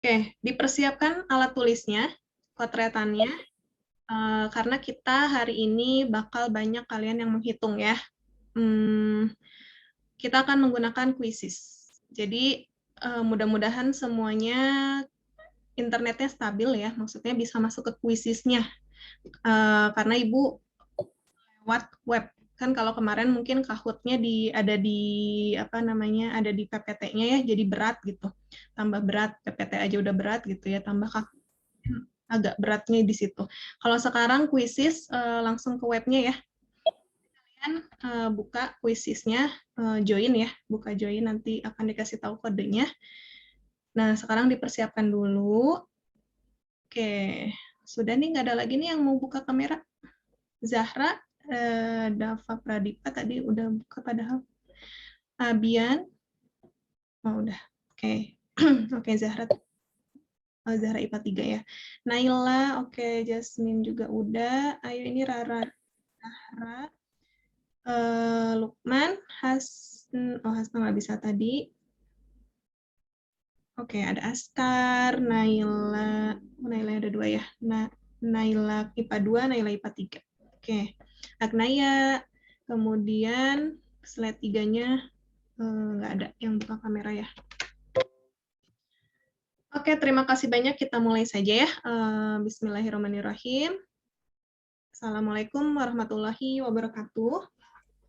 Oke, dipersiapkan alat tulisnya, kotretannya, karena kita hari ini bakal banyak kalian yang menghitung ya. Kita akan menggunakan quizzes. Jadi mudah-mudahan semuanya internetnya stabil ya, maksudnya bisa masuk ke quizzesnya. Karena Ibu lewat web. Kan kalau kemarin mungkin Kahoot-nya ada di PPT-nya ya, jadi berat gitu. Tambah berat, PPT aja udah berat gitu ya, tambah Kahoot agak beratnya di situ. Kalau sekarang quizzes langsung ke webnya ya. Kalian buka quizzesnya, join ya, buka join, nanti akan dikasih tahu kodenya. Nah, sekarang dipersiapkan dulu. Oke, sudah nih, nggak ada lagi nih yang mau buka kamera. Zahra, Dava Pradipa tadi udah buka padahal. Abian, oh udah, oke. Oke, Zahra. Zahra IPA 3 ya. Naila, oke, Jasmine juga udah. Ayo ini Rara, Zahra, Lukman, Hasna nggak bisa tadi. Oke, ada Askar, Naila, Naila ada 2 ya. Naila IPA 2, Naila IPA 3. Oke, Agnaya, kemudian slide 3-nya nggak ada yang buka kamera ya. Oke, terima kasih banyak. Kita mulai saja ya. Bismillahirrahmanirrahim. Assalamualaikum warahmatullahi wabarakatuh.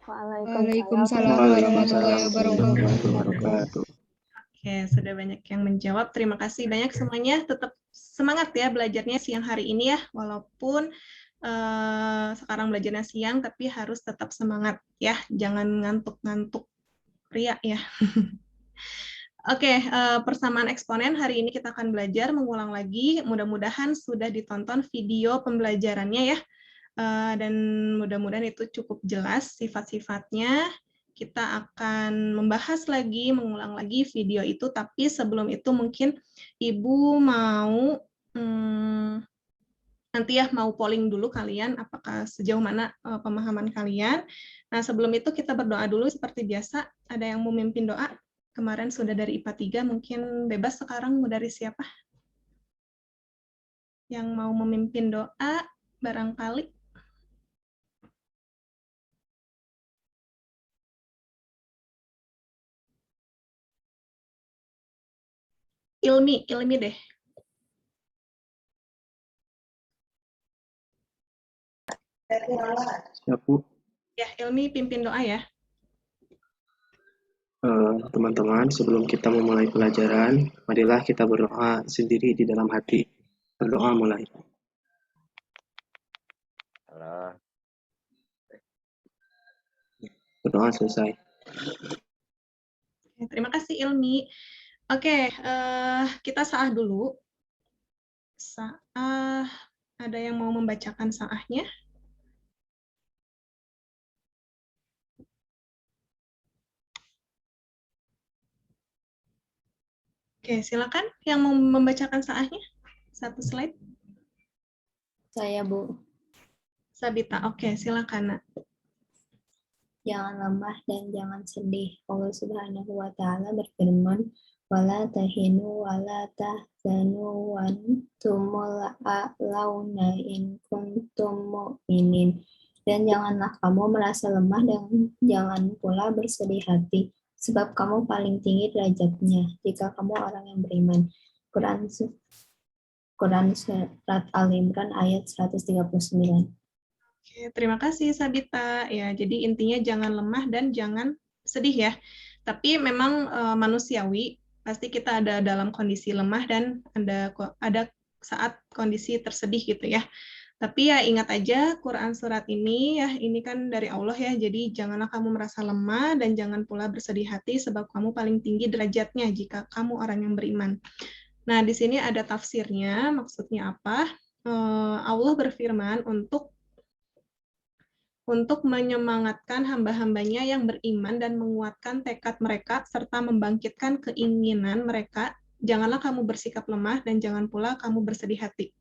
Waalaikumsalam warahmatullahi wabarakatuh. Oke, sudah banyak yang menjawab. Terima kasih banyak semuanya. Tetap semangat ya belajarnya siang hari ini ya. Walaupun sekarang belajarnya siang, tapi harus tetap semangat ya. Jangan ngantuk-ngantuk pria ya. Oke, persamaan eksponen hari ini kita akan belajar mengulang lagi. Mudah-mudahan sudah ditonton video pembelajarannya ya. Dan mudah-mudahan itu cukup jelas sifat-sifatnya. Kita akan membahas lagi, mengulang lagi video itu, tapi sebelum itu mungkin Ibu mau nanti ya mau polling dulu kalian, apakah sejauh mana pemahaman kalian. Nah, sebelum itu kita berdoa dulu seperti biasa. Ada yang mau memimpin doa? Kemarin sudah dari IPA 3, mungkin bebas sekarang mau dari siapa? Yang mau memimpin doa, barangkali. Ilmi deh. Siap, Bu. Ya, Ilmi pimpin doa ya. Teman-teman, sebelum kita memulai pelajaran, marilah kita berdoa sendiri di dalam hati. Berdoa mulai. Berdoa selesai. Terima kasih Ilmi. Oke, kita saah dulu. Saah, ada yang mau membacakan saahnya? Oke, silakan yang mau membacakan saahnya. Satu slide. Saya, Bu. Sabita, oke, silakan, Nak. Jangan lemah dan jangan sedih. Allah Subhanahu wa taala berfirman, "Wala tahinu wala tahzanu wa antumul a'launa in kuntum mu'minin." Dan janganlah kamu merasa lemah dan jangan pula bersedih hati, sebab kamu paling tinggi derajatnya jika kamu orang yang beriman. Quran Surat Al-Imran ayat 139. Oke, terima kasih Sabita. Ya, jadi intinya jangan lemah dan jangan sedih ya. Tapi memang manusiawi, pasti kita ada dalam kondisi lemah dan ada saat kondisi tersedih gitu ya. Tapi ya ingat aja Quran surat ini ya, ini kan dari Allah ya, jadi janganlah kamu merasa lemah dan jangan pula bersedih hati sebab kamu paling tinggi derajatnya jika kamu orang yang beriman. Nah, di sini ada tafsirnya, maksudnya apa? Allah berfirman untuk menyemangatkan hamba-hambanya yang beriman dan menguatkan tekad mereka serta membangkitkan keinginan mereka, janganlah kamu bersikap lemah dan jangan pula kamu bersedih hati.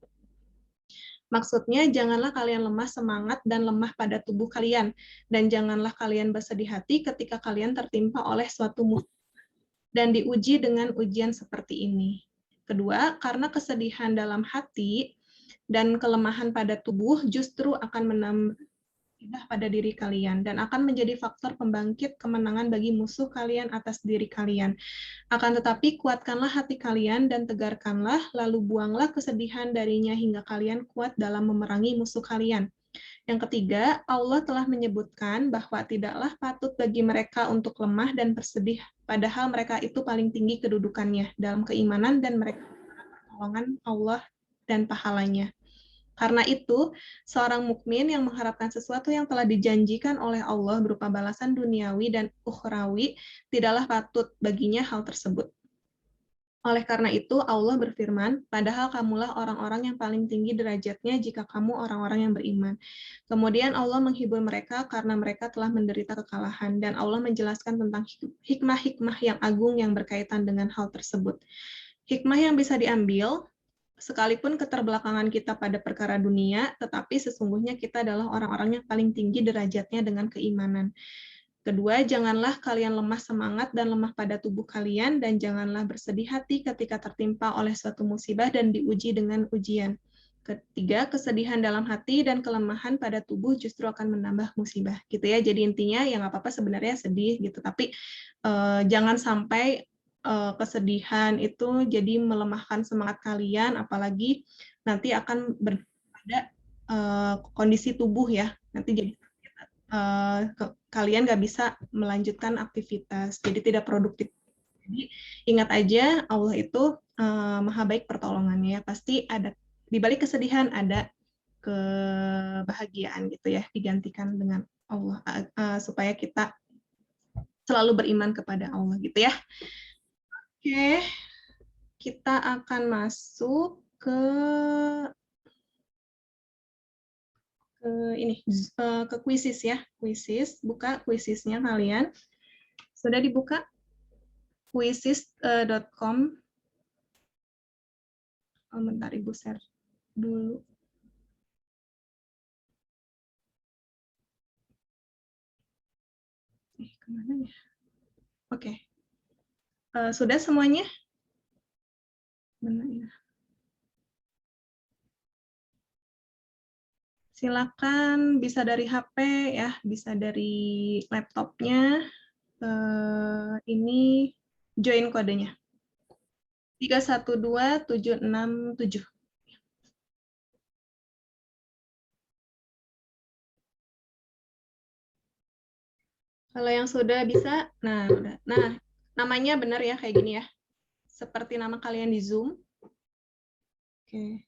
Maksudnya, janganlah kalian lemah semangat dan lemah pada tubuh kalian, dan janganlah kalian bersedih hati ketika kalian tertimpa oleh suatu musibah dan diuji dengan ujian seperti ini. Kedua, karena kesedihan dalam hati dan kelemahan pada tubuh justru akan menambah pada diri kalian dan akan menjadi faktor pembangkit kemenangan bagi musuh kalian atas diri kalian. Akan tetapi kuatkanlah hati kalian dan tegarkanlah, lalu buanglah kesedihan darinya hingga kalian kuat dalam memerangi musuh kalian. Yang ketiga, Allah telah menyebutkan bahwa tidaklah patut bagi mereka untuk lemah dan bersedih, padahal mereka itu paling tinggi kedudukannya dalam keimanan dan mereka pertolongan Allah dan pahalanya. Karena itu, seorang mukmin yang mengharapkan sesuatu yang telah dijanjikan oleh Allah berupa balasan duniawi dan ukhrawi, tidaklah patut baginya hal tersebut. Oleh karena itu, Allah berfirman, padahal kamulah orang-orang yang paling tinggi derajatnya jika kamu orang-orang yang beriman. Kemudian Allah menghibur mereka karena mereka telah menderita kekalahan, dan Allah menjelaskan tentang hikmah-hikmah yang agung yang berkaitan dengan hal tersebut. Hikmah yang bisa diambil, sekalipun keterbelakangan kita pada perkara dunia, tetapi sesungguhnya kita adalah orang-orang yang paling tinggi derajatnya dengan keimanan. Kedua, janganlah kalian lemah semangat dan lemah pada tubuh kalian, dan janganlah bersedih hati ketika tertimpa oleh suatu musibah dan diuji dengan ujian. Ketiga, kesedihan dalam hati dan kelemahan pada tubuh justru akan menambah musibah. Gitu ya. Jadi intinya ya nggak apa-apa sebenarnya sedih gitu, tapi jangan sampai kesedihan itu jadi melemahkan semangat kalian, apalagi nanti akan pada kondisi tubuh ya, nanti jadi kalian nggak bisa melanjutkan aktivitas, jadi tidak produktif. Jadi ingat aja Allah itu maha baik pertolongannya ya, pasti ada di balik kesedihan ada kebahagiaan gitu ya, digantikan dengan Allah supaya kita selalu beriman kepada Allah gitu ya. Oke, kita akan masuk ke ini ke kuisis ya. Kuisis, buka kuisisnya kalian. Sudah dibuka? Kuisis.com. Bentar Ibu share dulu. Kemana ya? Oke. Sudah semuanya? Mana ya? Silakan, bisa dari HP ya, bisa dari laptopnya. Ini join kodenya. 312767. Kalau yang sudah bisa, nah udah. Nah, namanya benar ya kayak gini ya. Seperti nama kalian di Zoom. Oke.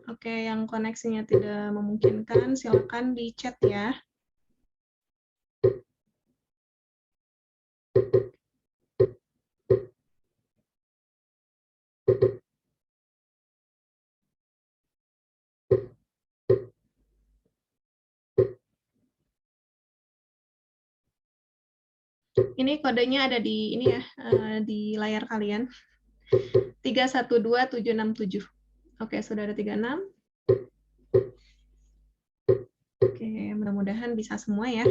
Oke, yang koneksinya tidak memungkinkan, silakan di chat ya. Ini kodenya ada di ini ya, di layar kalian. 312767. Oke, sudah ada 36. Oke, mudah-mudahan bisa semua ya.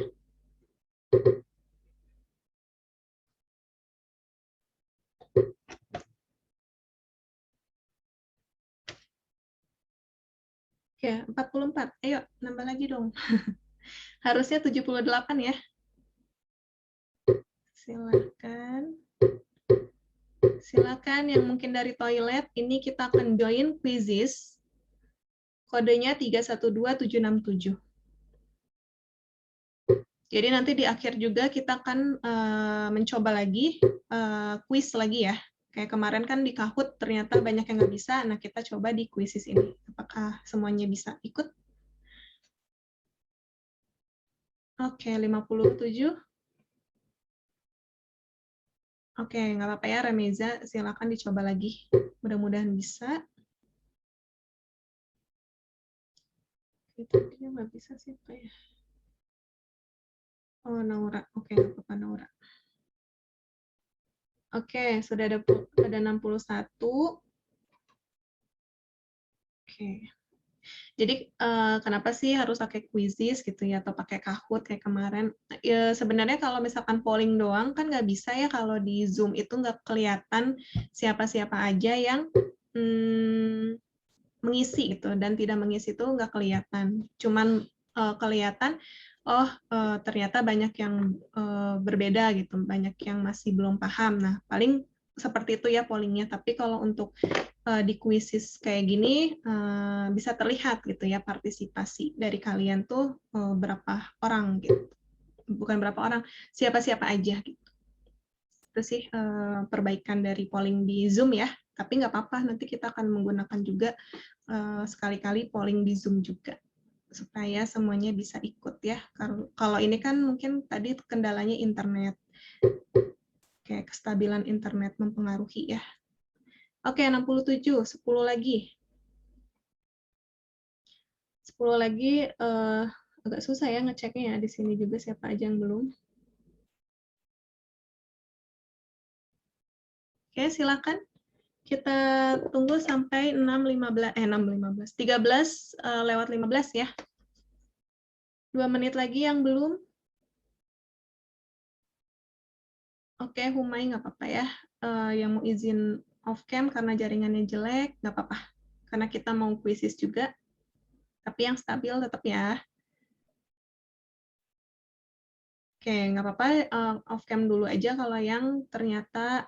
Oke, 44. Ayo, nambah lagi dong. Harusnya 78 ya. Silakan. Silakan yang mungkin dari toilet, ini kita akan join quizzes. Kodenya 312767. Jadi nanti di akhir juga kita akan mencoba lagi, quiz lagi ya. Kayak kemarin kan di Kahoot ternyata banyak yang nggak bisa, nah kita coba di quizzes ini. Apakah semuanya bisa ikut? Oke, 57. Oke, nggak apa-apa ya Remeza, silakan dicoba lagi. Mudah-mudahan bisa. Itu dia nggak bisa sih, Pak ya. Oh, Naura. Oke, nggak apa-apa Naura. Oke, sudah ada 61. Oke. Jadi kenapa sih harus pakai Quizzes gitu ya, atau pakai Kahoot kayak kemarin? Ya, sebenarnya kalau misalkan polling doang kan nggak bisa ya, kalau di Zoom itu nggak kelihatan siapa-siapa aja yang mengisi gitu, dan tidak mengisi itu nggak kelihatan. Cuman kelihatan, oh ternyata banyak yang berbeda gitu, banyak yang masih belum paham. Nah, paling seperti itu ya pollingnya. Tapi kalau untuk di quizzes kayak gini bisa terlihat gitu ya partisipasi dari kalian tuh berapa orang gitu. Bukan berapa orang, siapa-siapa aja gitu. Itu sih perbaikan dari polling di Zoom ya. Tapi nggak apa-apa, nanti kita akan menggunakan juga sekali-kali polling di Zoom juga supaya semuanya bisa ikut ya. Kalau ini kan mungkin tadi kendalanya internet, kayak kestabilan internet mempengaruhi ya. Oke, 67, 10 lagi. 10 lagi agak susah ya ngeceknya ya, di sini juga siapa aja yang belum. Oke, silakan. Kita tunggu sampai 6.15, 13 lewat 15 ya. 2 menit lagi yang belum. Oke, Humay nggak apa-apa ya. Yang mau izin off cam karena jaringannya jelek, nggak apa-apa. Karena kita mau quizzes juga. Tapi yang stabil tetap ya. Oke, nggak apa-apa, off cam dulu aja kalau yang ternyata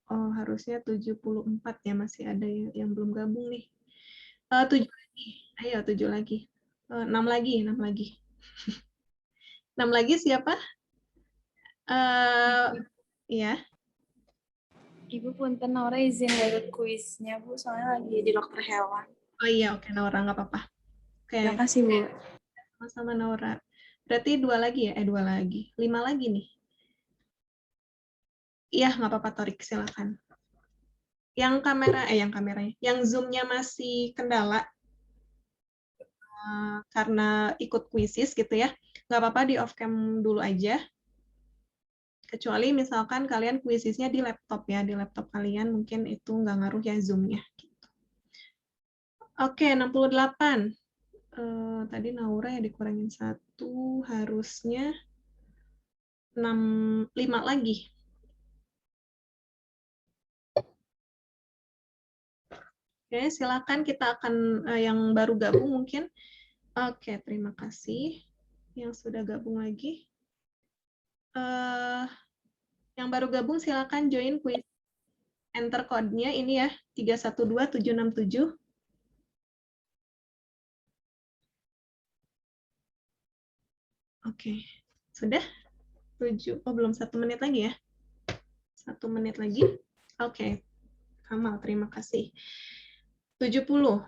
harusnya 74 ya, masih ada yang belum gabung nih. 7 lagi. Ayo 7 lagi. 6 lagi, 6 lagi. 6 lagi siapa? Ya. Ibu punten Naura izin dari kuisnya Bu, soalnya lagi di dokter hewan. Oh iya, oke Naura, nggak apa-apa. Oke. Terima kasih Bu. Sama-sama Naura. Berarti 2 lagi ya? 2 lagi. 5 lagi nih. Iya, nggak apa-apa Torik, silakan. Yang kameranya, yang Zoom-nya masih kendala karena ikut quizzes gitu ya, nggak apa-apa di off cam dulu aja. Kecuali misalkan kalian quizzesnya di laptop ya, di laptop kalian mungkin itu nggak ngaruh ya Zoom-nya. Gitu. Oke, 68. Tadi Naura ya dikurangin 1, harusnya 5 lagi. Oke, silakan, kita akan yang baru gabung mungkin. Oke, terima kasih yang sudah gabung lagi. Yang baru gabung silakan join quiz. Enter code-nya ini ya, 312767. Oke, sudah? 7, oh belum 1 menit lagi ya? 1 menit lagi. Oke, Kamal, terima kasih. 70.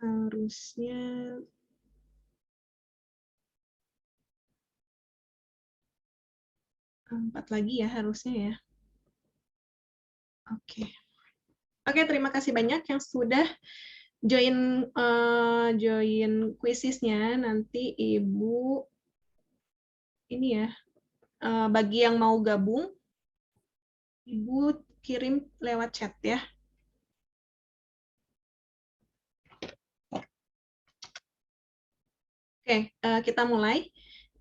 Harusnya 4 lagi ya harusnya ya. Oke. Oke, terima kasih banyak yang sudah join quizzesnya. Nanti Ibu ini ya, bagi yang mau gabung, Ibu kirim lewat chat ya. Oke, kita mulai.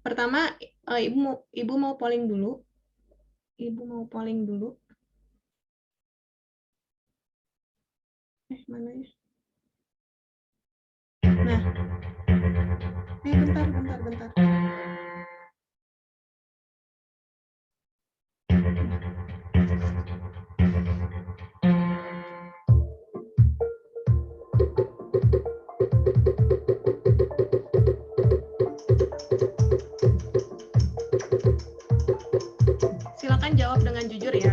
Pertama, Ibu mau polling dulu. Ibu mau polling dulu. Mana ya? Nah, bentar. Silakan jawab dengan jujur ya.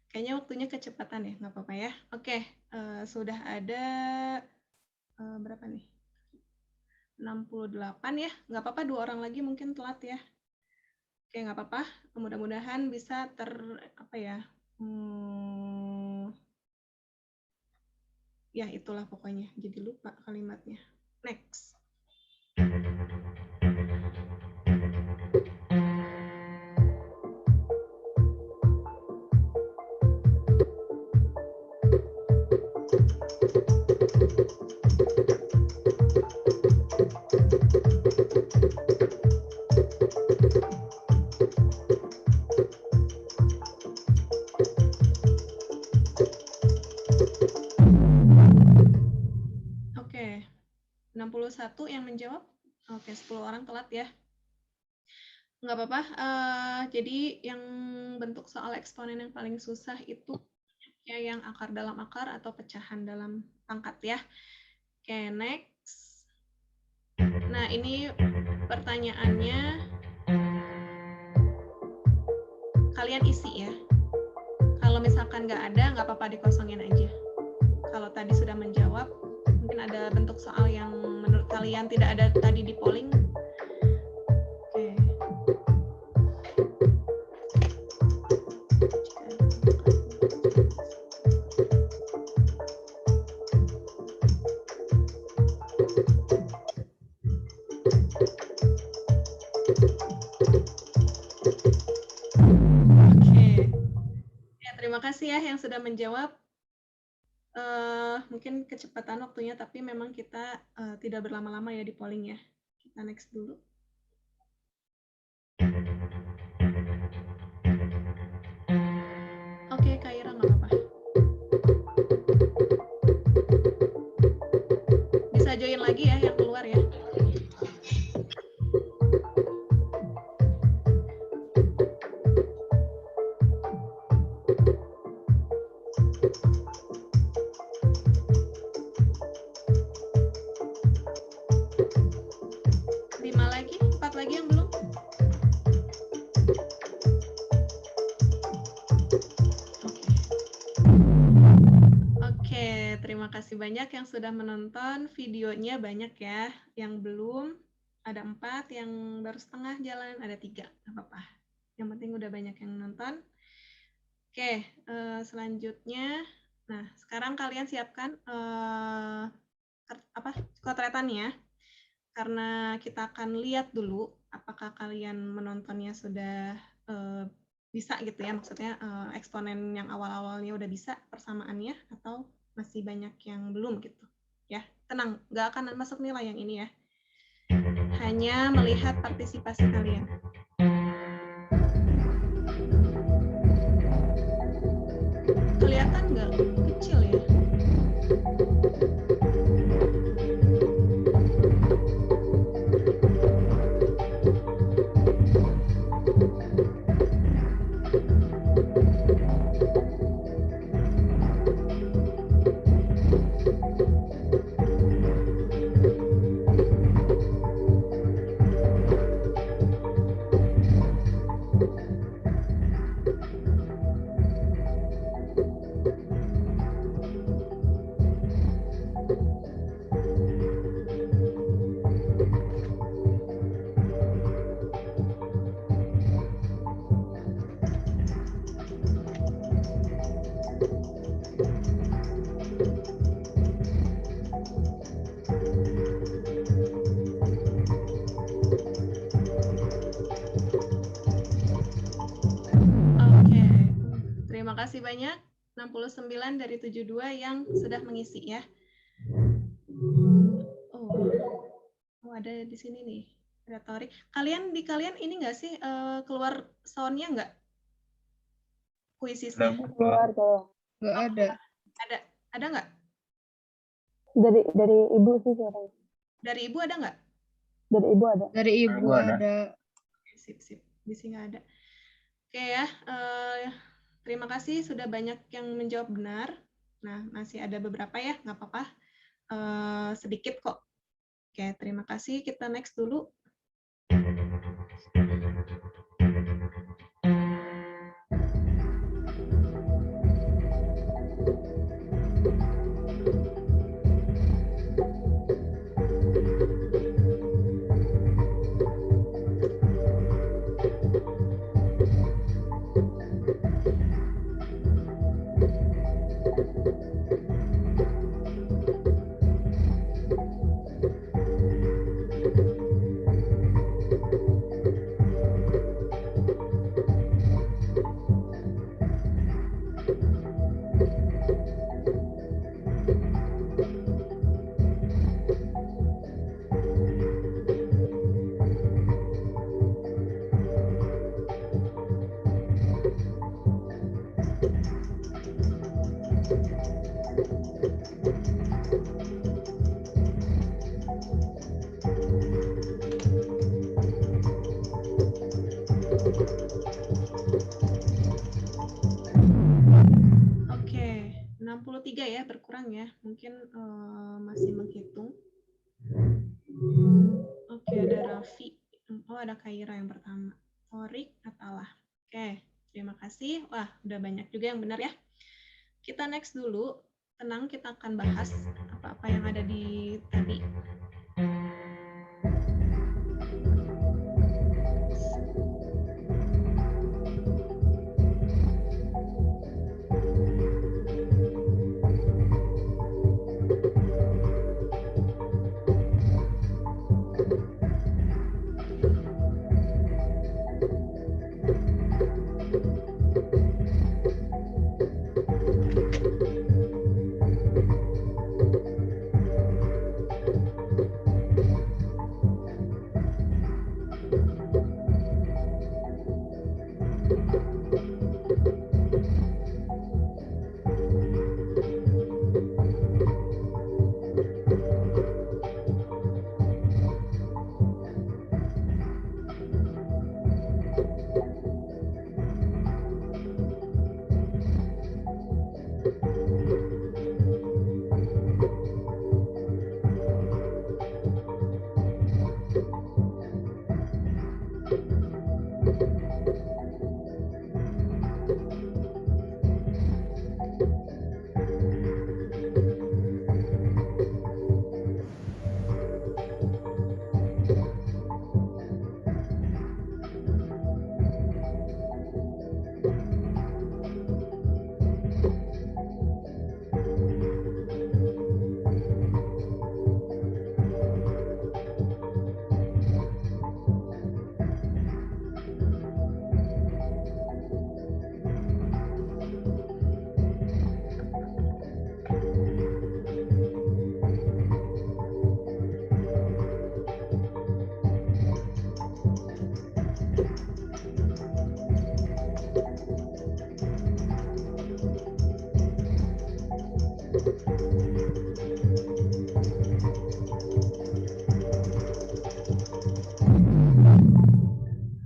Kayaknya waktunya kecepatan ya, nggak apa-apa ya. Oke, sudah ada berapa nih? 68 ya, nggak apa-apa, 2 orang lagi mungkin telat ya. Oke, nggak apa-apa, mudah-mudahan bisa ya itulah pokoknya, jadi lupa kalimatnya. Next. Oke, 61 yang menjawab. Oke, 10 orang telat ya. Nggak apa-apa. Jadi yang bentuk soal eksponen yang paling susah itu ya yang akar dalam akar atau pecahan dalam pangkat ya. Oke, next. Nah, ini pertanyaannya kalian isi ya. Kalau misalkan nggak ada, nggak apa-apa dikosongin aja. Kalau tadi sudah menjawab, mungkin ada bentuk soal yang menurut kalian tidak ada tadi di polling. Oke. Terima kasih ya yang sudah menjawab. Mungkin kecepatan waktunya, tapi memang kita tidak berlama-lama ya di polling ya. Kita next dulu. Oke, Kak Ira, nggak apa-apa. Bisa join lagi ya yang keluar ya. Terima kasih banyak yang sudah menonton. Videonya banyak ya. Yang belum, ada 4. Yang baru setengah jalan, ada 3. Nggak apa-apa. Yang penting udah banyak yang nonton. Oke, selanjutnya. Nah, sekarang kalian siapkan kotretannya. Karena kita akan lihat dulu apakah kalian menontonnya sudah bisa gitu ya. Maksudnya eksponen yang awal-awalnya udah bisa persamaannya atau masih banyak yang belum gitu ya. Tenang, nggak akan masuk nilai yang ini ya, hanya melihat partisipasi kalian. Kelihatan nggak kecil ya? Terima kasih banyak, 69 dari 72 yang sudah mengisi ya. Oh ada di sini nih, retori. Kalian ini nggak sih keluar soundnya nggak? Kuisisnya? Keluar tuh. Nggak ada. Ada nggak? Dari ibu sih suaranya. Dari ibu ada nggak? Dari ibu ada. Dari ibu ada. Sip. Di sini nggak ada. Oke ya. Terima kasih sudah banyak yang menjawab benar. Nah, masih ada beberapa ya, nggak apa-apa. Sedikit kok. Oke, terima kasih. Kita next dulu. 3 ya, berkurang ya. Mungkin masih menghitung. Oke, ada Raffi. Oh, ada Kaira yang pertama. Torik, Atalah. Oke, terima kasih. Wah, udah banyak juga yang benar ya. Kita next dulu. Tenang, kita akan bahas apa-apa yang ada di tadi.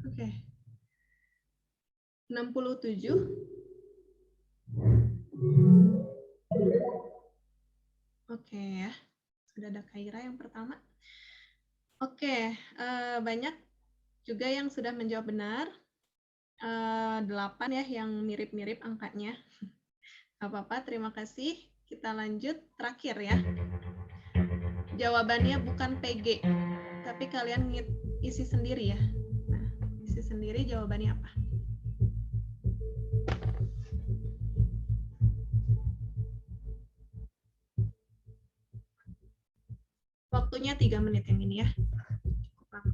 Oke. 67. Oke ya. Sudah ada Kaira yang pertama. Oke, banyak juga yang sudah menjawab benar. 8 ya yang mirip-mirip angkanya. Gak apa-apa, terima kasih. Kita lanjut terakhir ya. Jawabannya bukan PG, tapi kalian isi sendiri ya. Nah, isi sendiri jawabannya apa? Waktunya 3 menit yang ini ya. Cukup lama.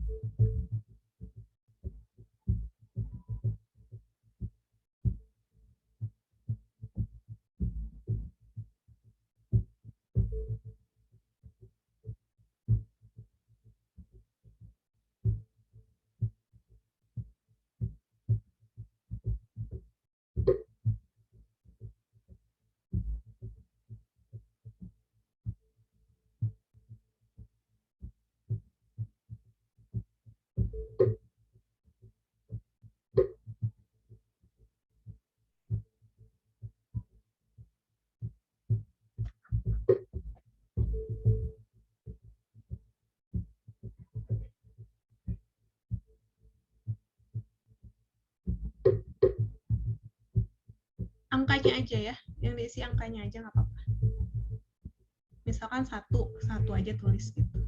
Angkanya aja ya, yang diisi angkanya aja nggak apa-apa. Misalkan satu aja tulis gitu.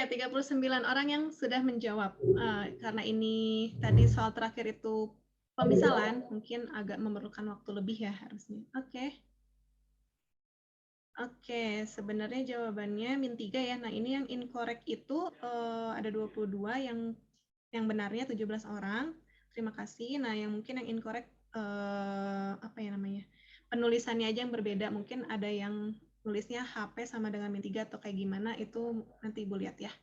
39 orang yang sudah menjawab. Karena ini tadi soal terakhir itu pemisalan, mungkin agak memerlukan waktu lebih ya harusnya. Oke, sebenarnya jawabannya min 3 ya. Nah, ini yang incorrect itu ada 22, yang benarnya 17 orang. Terima kasih. Nah, yang mungkin yang incorrect apa ya namanya? Penulisannya aja yang berbeda. Mungkin ada yang nulisnya HP sama dengan min 3 atau kayak gimana, itu nanti Ibu lihat ya.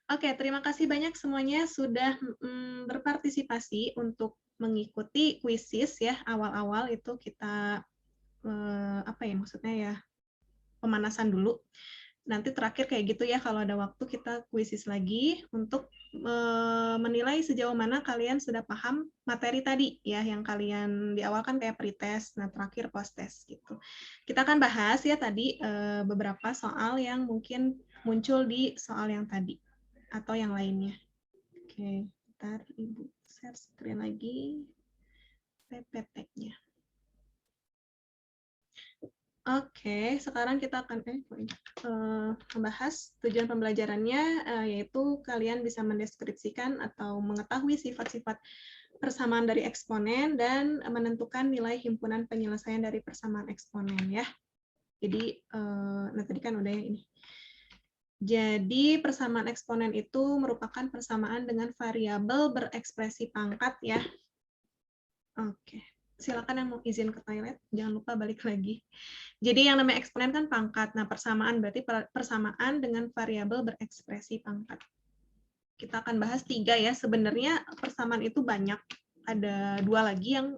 Oke, terima kasih banyak semuanya sudah berpartisipasi untuk mengikuti kuisis ya. Awal-awal itu kita apa ya maksudnya ya, pemanasan dulu. Nanti terakhir kayak gitu ya, kalau ada waktu kita kuisis lagi untuk menilai sejauh mana kalian sudah paham materi tadi ya, yang kalian di awal kan kayak pretest, nah terakhir posttest gitu. Kita akan bahas ya tadi beberapa soal yang mungkin muncul di soal yang tadi atau yang lainnya. Oke, ntar Ibu share screen lagi PPT-nya. Oke, sekarang kita akan membahas tujuan pembelajarannya, yaitu kalian bisa mendeskripsikan atau mengetahui sifat-sifat persamaan dari eksponen dan menentukan nilai himpunan penyelesaian dari persamaan eksponen ya. Jadi, nah tadi kan udah ya ini. Jadi persamaan eksponen itu merupakan persamaan dengan variabel berekspresi pangkat ya. Oke. Silakan yang mau izin ke toilet, jangan lupa balik lagi. Jadi yang namanya eksponen kan pangkat. Nah, persamaan berarti persamaan dengan variabel berekspresi pangkat. Kita akan bahas 3 ya. Sebenarnya persamaan itu banyak. Ada 2 lagi yang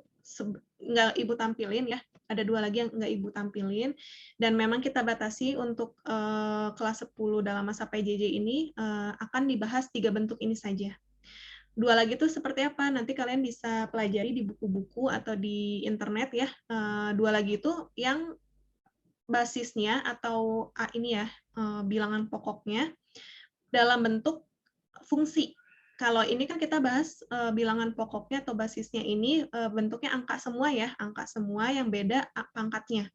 nggak Ibu tampilin ya. Ada 2 lagi yang nggak Ibu tampilin. Dan memang kita batasi untuk kelas 10 dalam masa PJJ ini akan dibahas 3 bentuk ini saja. 2 lagi itu seperti apa? Nanti kalian bisa pelajari di buku-buku atau di internet ya. 2 lagi itu yang basisnya atau ini ya, bilangan pokoknya dalam bentuk fungsi. Kalau ini kan kita bahas bilangan pokoknya atau basisnya ini bentuknya angka semua ya, angka semua yang beda pangkatnya.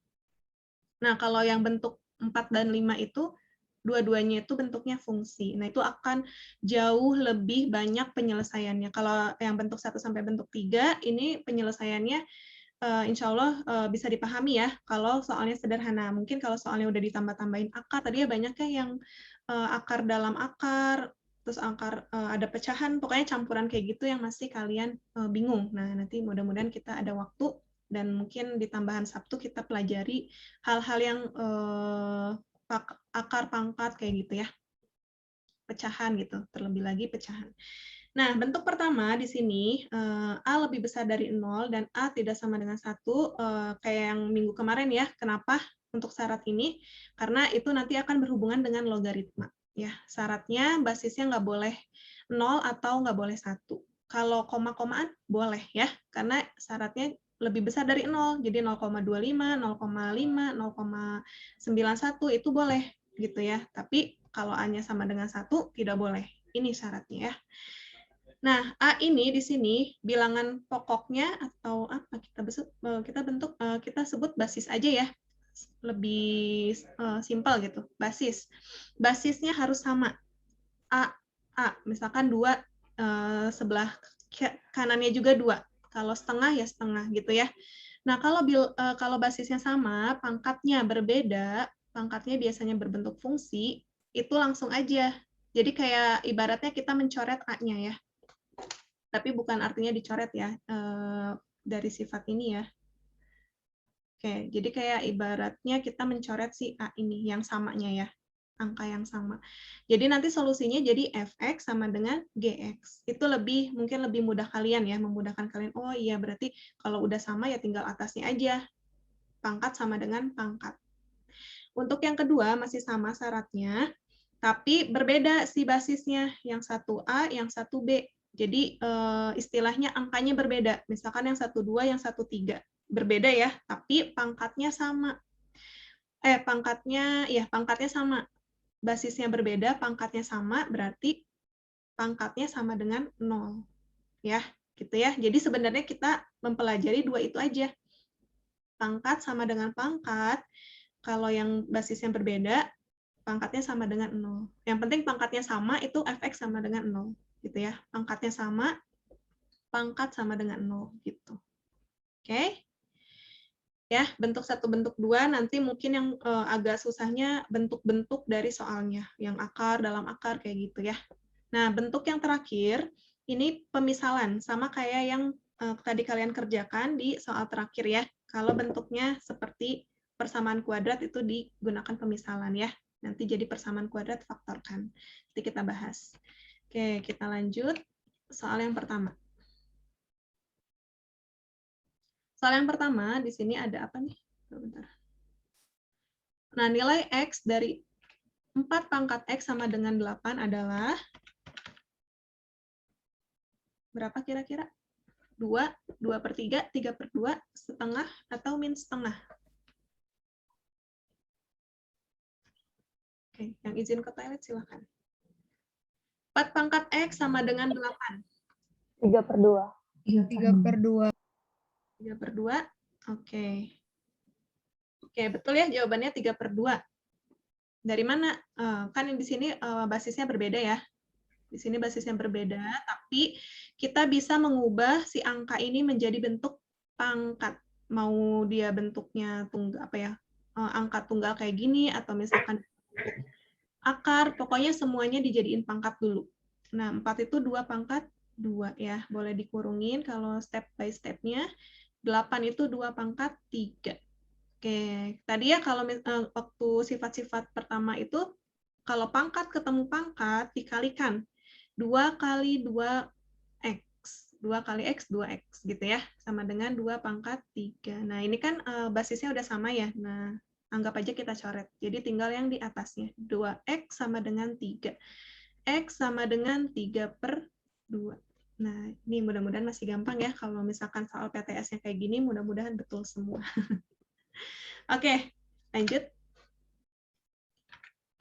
Nah, kalau yang bentuk 4 dan 5 itu dua-duanya itu bentuknya fungsi. Nah, itu akan jauh lebih banyak penyelesaiannya. Kalau yang bentuk 1 sampai bentuk 3, ini penyelesaiannya insya Allah bisa dipahami ya, kalau soalnya sederhana. Mungkin kalau soalnya udah ditambah-tambahin akar, tadi ya banyak ya yang akar dalam akar, terus akar ada pecahan, pokoknya campuran kayak gitu yang masih kalian bingung. Nah, nanti mudah-mudahan kita ada waktu, dan mungkin di tambahan Sabtu kita pelajari hal-hal yang akar pangkat kayak gitu ya, pecahan gitu, terlebih lagi pecahan. Nah, bentuk pertama di sini A lebih besar dari 0 dan A tidak sama dengan 1, kayak yang minggu kemarin ya. Kenapa untuk syarat ini? Karena itu nanti akan berhubungan dengan logaritma ya. Syaratnya basisnya nggak boleh 0 atau nggak boleh 1. Kalau koma-komaan boleh ya, karena syaratnya lebih besar dari 0. Jadi 0,25, 0,5, 0,91 itu boleh gitu ya. Tapi kalau A-nya sama dengan 1 tidak boleh. Ini syaratnya ya. Nah, A ini di sini bilangan pokoknya atau apa kita sebut basis aja ya. Lebih simpel gitu, basis. Basisnya harus sama. A misalkan 2 sebelah kanannya juga 2. Kalau setengah ya setengah gitu ya. Nah, kalau basisnya sama, pangkatnya berbeda, pangkatnya biasanya berbentuk fungsi, itu langsung aja. Jadi kayak ibaratnya kita mencoret A-nya ya. Tapi bukan artinya dicoret ya, dari sifat ini ya. Oke, jadi kayak ibaratnya kita mencoret si A ini, yang samanya ya, angka yang sama. Jadi nanti solusinya jadi fx sama dengan gx. Itu mungkin lebih mudah kalian ya, memudahkan kalian. Oh iya, berarti kalau udah sama ya tinggal atasnya aja. Pangkat sama dengan pangkat. Untuk yang kedua masih sama syaratnya, tapi berbeda si basisnya, yang 1A, yang 1B. Jadi istilahnya angkanya berbeda. Misalkan yang 1,2, yang 1,3. Berbeda ya, tapi pangkatnya sama. Pangkatnya sama. Basisnya berbeda, pangkatnya sama, berarti pangkatnya sama dengan 0. Ya, gitu ya. Jadi sebenarnya kita mempelajari 2 itu aja. Pangkat sama dengan pangkat, kalau yang basisnya berbeda, Pangkatnya sama dengan 0. Yang penting pangkatnya sama itu fx sama dengan 0. Gitu ya. Pangkatnya sama, pangkat sama dengan 0. Gitu. Oke. Ya, bentuk 1, bentuk 2, nanti mungkin yang agak susahnya bentuk-bentuk dari soalnya. Yang akar, dalam akar, kayak gitu ya. Nah, bentuk yang terakhir, ini pemisalan. Sama kayak yang tadi kalian kerjakan di soal terakhir ya. Kalau bentuknya seperti persamaan kuadrat itu digunakan pemisalan ya. Nanti jadi persamaan kuadrat faktorkan. Nanti kita bahas. Oke, kita lanjut. Soal yang pertama. Soal yang pertama, di sini ada apa nih? Bentar. Nah, nilai X dari 4 pangkat X sama dengan 8 adalah berapa kira-kira? 2, 2/3, 3/2, setengah, atau min setengah? Oke, yang izin ke toilet silakan. 4 pangkat X sama dengan 8. 3/2. 3/2. 3/2, oke. Oke, betul ya jawabannya 3/2. Dari mana? Kan di sini basisnya berbeda ya. Di sini basisnya berbeda, tapi kita bisa mengubah si angka ini menjadi bentuk pangkat. Mau dia bentuknya tunggal apa ya? Angka tunggal kayak gini atau misalkan akar, pokoknya semuanya dijadiin pangkat dulu. Nah, 4 itu 2 pangkat 2 ya. Boleh dikurungin kalau step by step-nya. 8 itu 2 pangkat 3. Oke, tadi ya kalau waktu sifat-sifat pertama itu, kalau pangkat ketemu pangkat, dikalikan. 2 kali 2X. 2 kali X, 2X gitu ya. Sama dengan 2 pangkat 3. Nah, ini kan basisnya udah sama ya. Nah, anggap aja kita coret. Jadi tinggal yang di atasnya. 2X sama dengan 3. X sama dengan 3/2. Nah, ini mudah-mudahan masih gampang ya. Kalau misalkan soal PTS-nya kayak gini, mudah-mudahan betul semua. Oke, lanjut.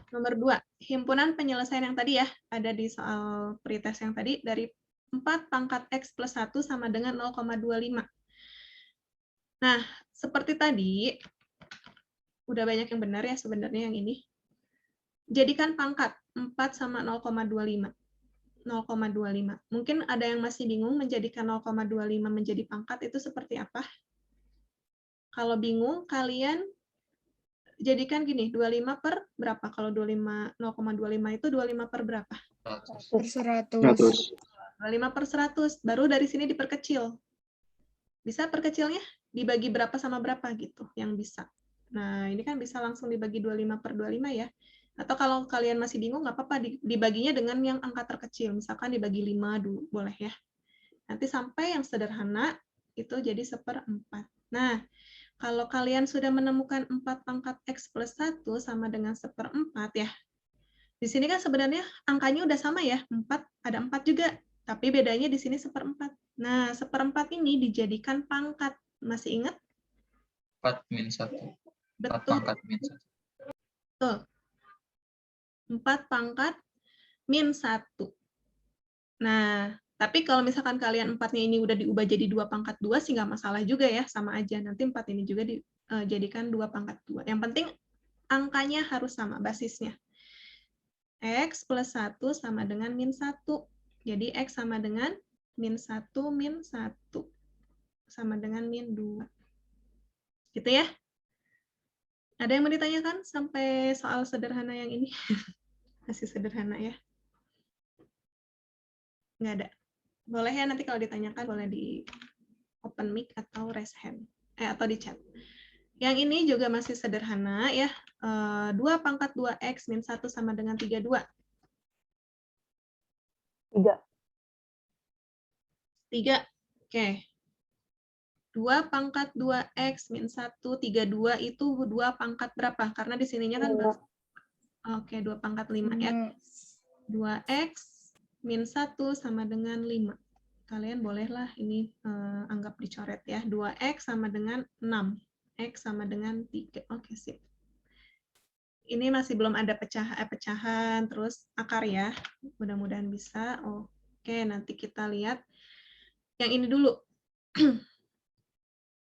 Nomor 2, himpunan penyelesaian yang tadi ya, ada di soal pretest yang tadi, dari 4 pangkat X plus 1 sama dengan 0,25. Nah, seperti tadi, udah banyak yang benar ya sebenarnya yang ini. Jadikan pangkat 4 sama 0,25. 0,25. Mungkin ada yang masih bingung menjadikan 0,25 menjadi pangkat itu seperti apa? Kalau bingung, kalian jadikan gini, 25 per berapa? Kalau 0,25 itu 25 per berapa? 100. 25 per 100. Baru dari sini diperkecil. Bisa perkecilnya? Dibagi berapa sama berapa gitu yang bisa. Nah, ini kan bisa langsung dibagi 25 per 25 ya. Atau kalau kalian masih bingung, nggak apa-apa, dibaginya dengan yang angka terkecil. Misalkan dibagi 5 dulu, boleh ya. Nanti sampai yang sederhana, itu jadi 1/4. Nah, kalau kalian sudah menemukan 4 pangkat X plus 1 sama dengan 1/4 ya. Di sini kan sebenarnya angkanya udah sama ya, 4, ada 4 juga. Tapi bedanya di sini 1/4. Nah, 1/4 ini dijadikan pangkat. Masih ingat? 4 min 1. 4 Betul. pangkat min 1. Betul. 4 pangkat min 1. Nah, tapi kalau misalkan kalian 4-nya ini udah diubah jadi 2 pangkat 2 sih nggak masalah juga ya, sama aja. Nanti 4 ini juga dijadikan 2 pangkat 2. Yang penting angkanya harus sama, basisnya. X plus 1 sama dengan min 1. Jadi X sama dengan min 1 min 1. Sama dengan min 2. Gitu ya? Ada yang mau ditanyakan sampai soal sederhana yang ini? Masih sederhana ya? Nggak ada. Boleh ya nanti kalau ditanyakan, boleh di open mic atau raise hand. Atau di chat. Yang ini juga masih sederhana ya. 2 pangkat 2X min 1 sama dengan 32. 3. 3. Oke. 2 pangkat 2X min 1, 32 itu 2 pangkat berapa? Karena di sininya kan 2 pangkat 5 ya. 2X min 1 sama dengan 5. Kalian bolehlah ini anggap dicoret ya. 2X sama dengan 6. X sama dengan 3. Oke, sip. Ini masih belum ada pecahan, terus akar ya. Mudah-mudahan bisa. Oke, nanti kita lihat yang ini dulu.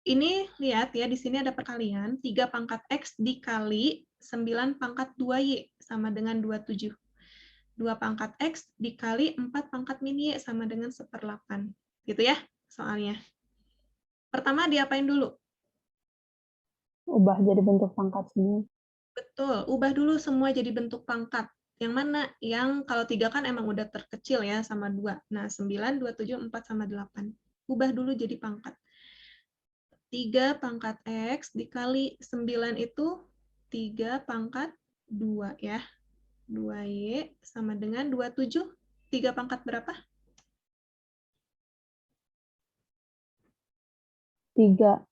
Ini lihat ya, di sini ada perkalian 3 pangkat X dikali 9 pangkat 2Y. sama dengan 27. 2 pangkat X dikali 4 pangkat min Y sama dengan 1/8. Gitu ya soalnya. Pertama diapain dulu? Ubah jadi bentuk pangkat semua. Betul, ubah dulu semua jadi bentuk pangkat. Yang mana? Yang kalau 3 kan emang udah terkecil ya sama 2. Nah, 9, 27, 4, sama 8. Ubah dulu jadi pangkat. 3 pangkat X dikali 9 itu 3 pangkat 2 ya. 2Y sama dengan 27. 3 pangkat berapa? 3.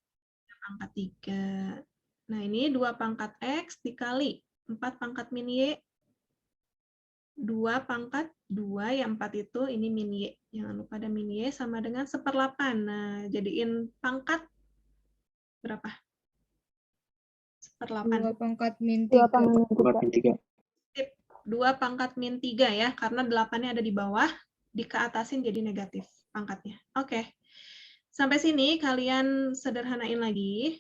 Pangkat 3. Nah, ini 2 pangkat X dikali 4 pangkat min Y. 2 pangkat 2, yang 4 itu ini min Y. Jangan lupa ada min Y sama dengan 1/8. Nah, jadiin pangkat berapa? 1/8. 2 pangkat min 2 3. pangkat min 3. 2 pangkat min 3 ya, karena 8-nya ada di bawah, dikeatasin jadi negatif pangkatnya. Oke. Sampai sini kalian sederhanain lagi.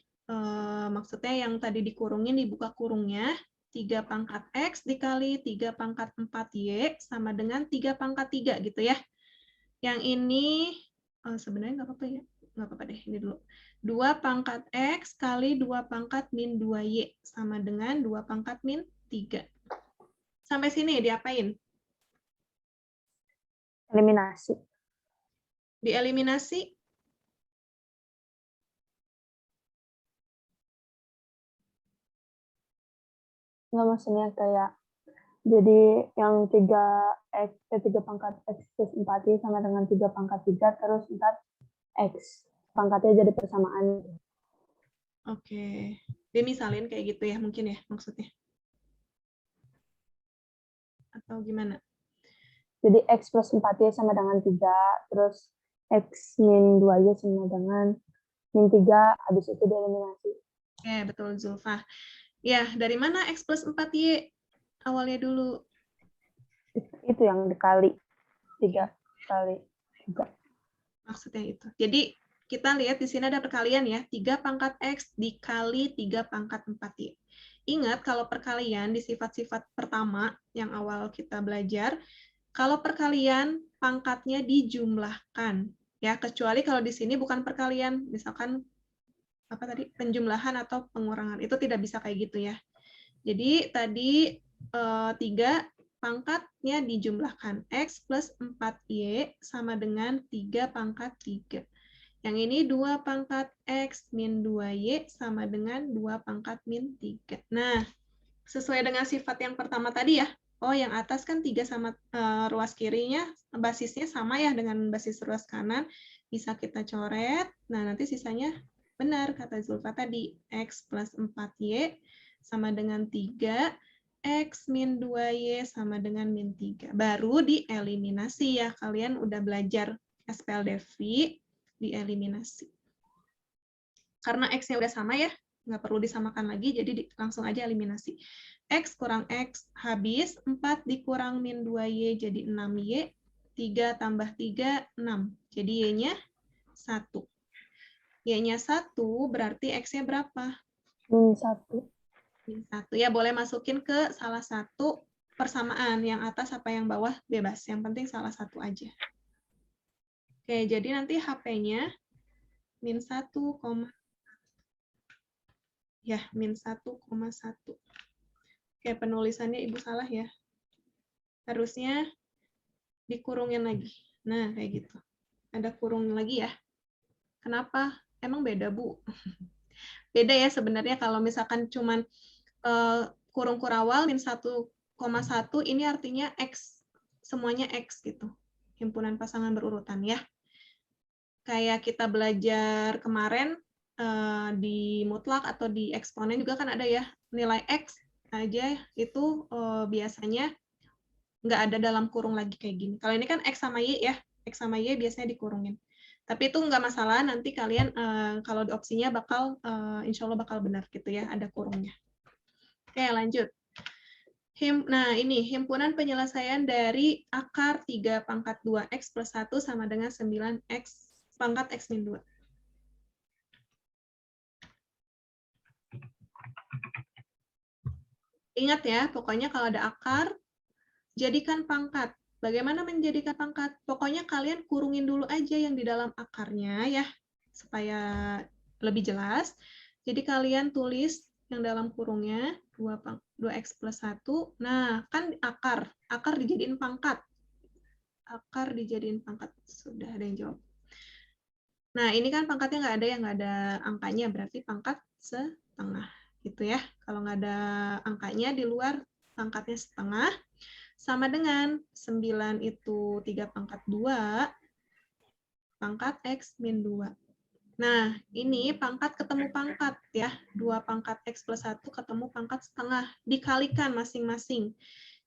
Maksudnya yang tadi dikurungin, dibuka kurungnya. 3 pangkat X dikali 3 pangkat 4Y sama dengan 3 pangkat 3 gitu ya. Yang ini sebenarnya nggak apa-apa ya. Nggak apa-apa deh, ini dulu. 2 pangkat X kali 2 pangkat min 2Y sama dengan 2 pangkat min 3. Sampai sini diapain? Eliminasi. Dieliminasi. Nggak, maksudnya kayak jadi yang 3 pangkat X plus 4Y sama dengan 3 pangkat 3 terus 4X. Pangkatnya jadi persamaan. Oke. Dia misalin kayak gitu ya mungkin ya maksudnya. Atau gimana? Jadi X plus 4Y sama dengan 3, terus X min 2Y sama dengan min 3, habis itu dieliminasi. Oke, betul Zulfa. Ya, dari mana X plus 4Y? Awalnya dulu. Itu yang dikali 3 kali 3. Maksudnya itu. Jadi, kita lihat di sini ada perkalian ya. 3 pangkat X dikali 3 pangkat 4Y. Ingat, kalau perkalian di sifat-sifat pertama yang awal kita belajar, kalau perkalian pangkatnya dijumlahkan. Ya, kecuali kalau di sini bukan perkalian. Misalkan apa tadi? Penjumlahan atau pengurangan. Itu tidak bisa kayak gitu ya. Jadi tadi 3 pangkatnya dijumlahkan. X plus 4Y sama dengan 3 pangkat 3. Yang ini 2 pangkat X min 2Y sama dengan 2 pangkat min 3. Nah, sesuai dengan sifat yang pertama tadi ya. Oh, yang atas kan 3 sama ruas kirinya, basisnya sama ya dengan basis ruas kanan. Bisa kita coret. Nah, nanti sisanya benar, kata Zulfa tadi. X plus 4Y sama dengan 3, X min 2Y sama dengan min 3. Baru dieliminasi ya. Kalian udah belajar SPLDV, dieliminasi. Karena X-nya udah sama ya, nggak perlu disamakan lagi, jadi langsung aja eliminasi. X kurang X habis, 4 dikurang min 2Y jadi 6Y, 3 tambah 3, 6. Jadi Y-nya 1. Y-nya 1 berarti X-nya berapa? Min 1. Min 1. Ya, boleh masukin ke salah satu persamaan. Yang atas apa yang bawah bebas. Yang penting salah satu aja. Oke, jadi nanti HP-nya min 1, ya, min 1,1. Oke, penulisannya Ibu salah ya. Harusnya dikurungin lagi. Nah, kayak gitu. Ada kurung lagi ya. Kenapa? Emang beda, Bu? Beda ya sebenarnya kalau misalkan cuman kurung kurawal min 1,1 ini artinya X. Semuanya X gitu. Himpunan pasangan berurutan ya. Kayak kita belajar kemarin di mutlak atau di eksponen juga kan ada ya nilai X aja itu biasanya nggak ada dalam kurung lagi kayak gini. Kalau ini kan X sama Y ya, X sama Y biasanya dikurungin. Tapi itu nggak masalah, nanti kalian kalau di opsinya bakal, insya Allah bakal benar gitu ya, ada kurungnya. Oke, lanjut. Nah, ini himpunan penyelesaian dari akar 3 pangkat 2X plus 1 sama dengan 9X pangkat X min 2. Ingat ya, pokoknya kalau ada akar, jadikan pangkat. Bagaimana menjadikan pangkat? Pokoknya kalian kurungin dulu aja yang di dalam akarnya ya, supaya lebih jelas. Jadi kalian tulis yang dalam kurungnya 2x plus 1. Nah, kan akar dijadiin pangkat. Akar dijadiin pangkat. Sudah ada yang jawab. Nah, ini kan pangkatnya nggak ada angkanya, berarti pangkat setengah. Gitu ya. Kalau nggak ada angkanya di luar, pangkatnya setengah. Sama dengan 9 itu 3 pangkat 2, pangkat X min 2. Nah, ini pangkat ketemu pangkat ya. 2 pangkat X plus 1 ketemu pangkat setengah. Dikalikan masing-masing.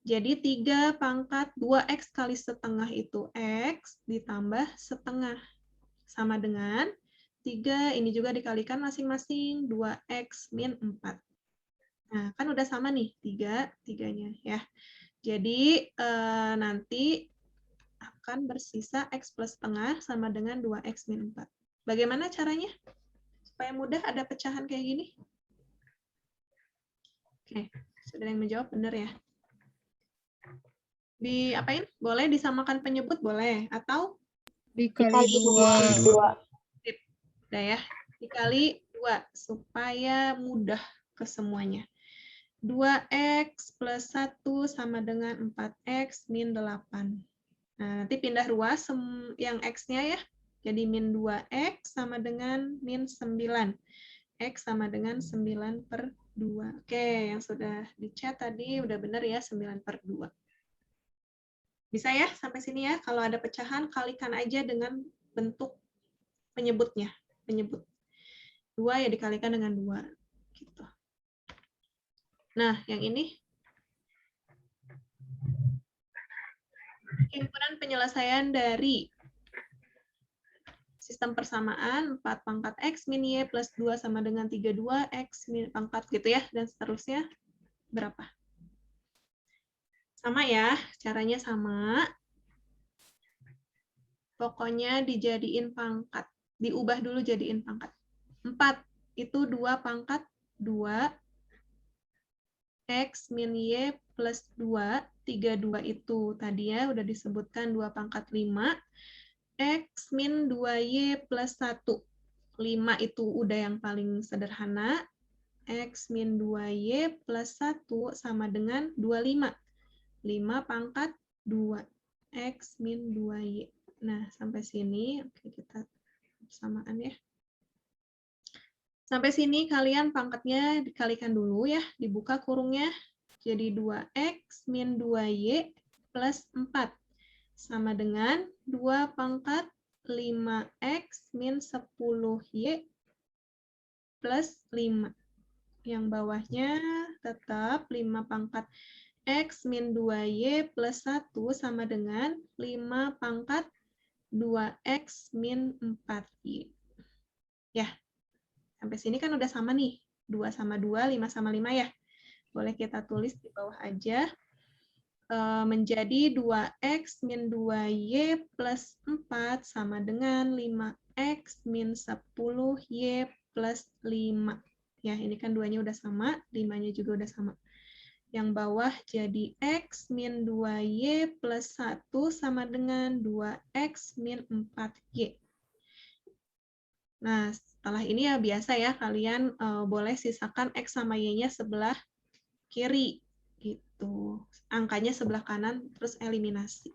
Jadi 3 pangkat 2X kali setengah itu X ditambah setengah. Sama dengan 3, ini juga dikalikan masing-masing 2X min 4. Nah, kan udah sama nih, 3-nya ya. Jadi nanti akan bersisa X plus setengah sama dengan 2X min 4. Bagaimana caranya? Supaya mudah ada pecahan kayak gini. Oke, sudah yang menjawab benar ya. Diapain? Boleh disamakan penyebut? Boleh. Atau? Dikali 2. Udah ya. Dikali 2 supaya mudah ke semuanya. 2X plus 1 sama dengan 4X min 8. Nah, nanti pindah ruas yang X-nya ya. Jadi min 2X sama dengan min 9. X sama dengan 9 per 2. Oke, yang sudah di-chat tadi udah benar ya, 9 per 2. Bisa ya sampai sini ya. Kalau ada pecahan, kalikan aja dengan bentuk penyebutnya. Penyebut. 2 ya dikalikan dengan 2. Gitu. Nah, yang ini himpunan penyelesaian dari sistem persamaan 4 pangkat X min Y plus 2 sama dengan 32 X min pangkat gitu ya, dan seterusnya berapa? Sama ya, caranya sama. Pokoknya dijadiin pangkat. Diubah dulu jadiin pangkat. 4 itu 2 pangkat 2 X min Y plus 2, 32 itu tadi ya udah disebutkan 2 pangkat 5, X min 2Y plus 1. 5 itu udah yang paling sederhana, X min 2Y plus 1 sama dengan 25. 5 pangkat 2, X min 2Y. Nah, sampai sini, oke kita persamaan ya. Sampai sini kalian pangkatnya dikalikan dulu ya, dibuka kurungnya. Jadi 2X min 2Y plus 4. Sama dengan 2 pangkat 5X min 10Y plus 5. Yang bawahnya tetap 5 pangkat X min 2Y plus 1 sama dengan 5 pangkat 2X min 4Y. Ya. Sampai sini kan udah sama nih. 2 sama 2, 5 sama 5 ya. Boleh kita tulis di bawah aja. Menjadi 2X min 2Y plus 4 sama dengan 5X min 10Y plus 5. Ya, ini kan 2-nya udah sama, 5-nya juga udah sama. Yang bawah jadi X min 2Y plus 1 sama dengan 2X min 4Y. Nah, setelah ini ya biasa ya, kalian boleh sisakan X sama Y-nya sebelah kiri. Gitu. Angkanya sebelah kanan, terus eliminasi.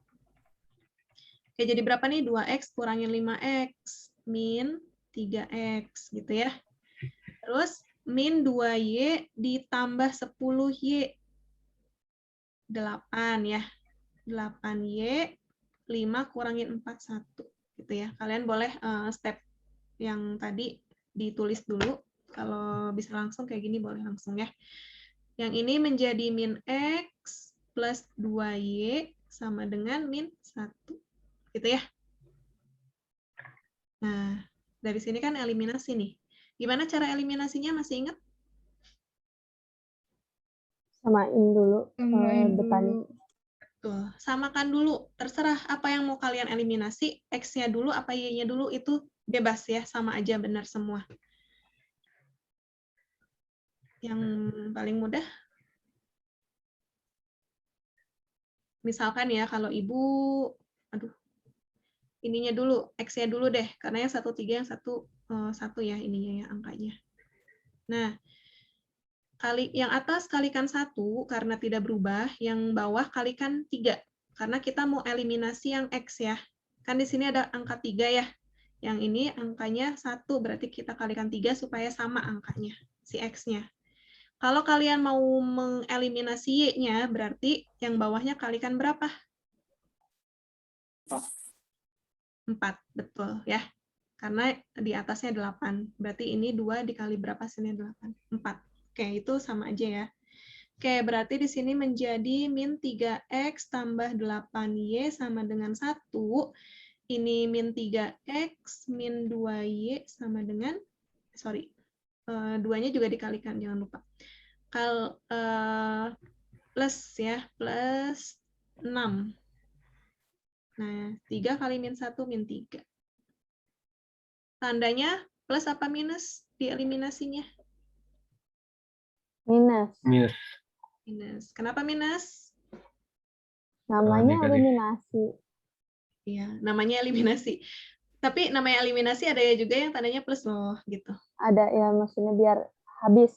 Oke, jadi berapa nih? 2X kurangin 5X. Min 3X, gitu ya. Terus, min 2Y ditambah 10Y. 8 ya. 8Y, 5 kurangin 4, 1. Gitu ya. Kalian boleh step yang tadi ditulis dulu. Kalau bisa langsung kayak gini boleh langsung ya. Yang ini menjadi min X plus 2Y sama dengan min 1. Gitu ya. Nah, dari sini kan eliminasi nih. Gimana cara eliminasinya? Masih ingat? Samain dulu depannya. Tuh, samakan dulu. Terserah apa yang mau kalian eliminasi, X-nya dulu apa Y-nya dulu, itu bebas ya, sama aja benar semua. Yang paling mudah misalkan ya, kalau Ibu, aduh, ininya dulu, X-nya dulu deh, karena yang 1,3, yang 1 ya ininya ya angkanya. Nah, yang atas kalikan 1 karena tidak berubah, yang bawah kalikan 3 karena kita mau eliminasi yang X ya. Kan di sini ada angka 3 ya. Yang ini angkanya 1, berarti kita kalikan 3 supaya sama angkanya, si X-nya. Kalau kalian mau mengeliminasi Y-nya, berarti yang bawahnya kalikan berapa? 4, betul ya. Karena di atasnya 8. Berarti ini 2 dikali berapa sini 8? 4. Oke, itu sama aja ya. Oke, berarti di sini menjadi min 3X tambah 8Y sama dengan 1. Ini min 3X min 2Y sama dengan, sorry, 2-nya juga dikalikan, jangan lupa. Plus ya, plus 6. Nah, 3 kali min 1, min 3. Tandanya plus apa minus di eliminasinya? Minus. Minus. Kenapa minus? Namanya eliminasi. Iya, namanya eliminasi. Tapi namanya eliminasi ada ya juga yang tandanya plus loh, gitu. Ada ya, maksudnya biar habis.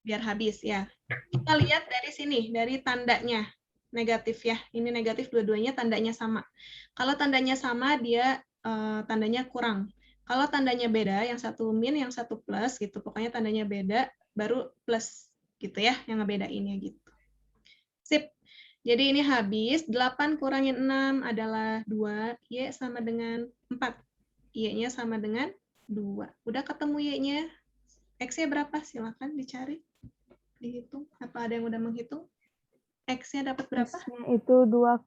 Biar habis, ya. Kita lihat dari sini, dari tandanya. Negatif ya. Ini negatif, dua-duanya tandanya sama. Kalau tandanya sama, dia tandanya kurang. Kalau tandanya beda, yang satu min, yang satu plus, gitu. Pokoknya tandanya beda, baru plus, gitu ya, yang ngebedainnya gitu. Sip. Jadi ini habis, 8 kurangin 6 adalah 2, Y sama dengan 4. Y-nya sama dengan 2. Udah ketemu Y-nya? X-nya berapa? Silakan dicari. Dihitung. Apa ada yang udah menghitung? X-nya dapat berapa? X-nya itu 2,5.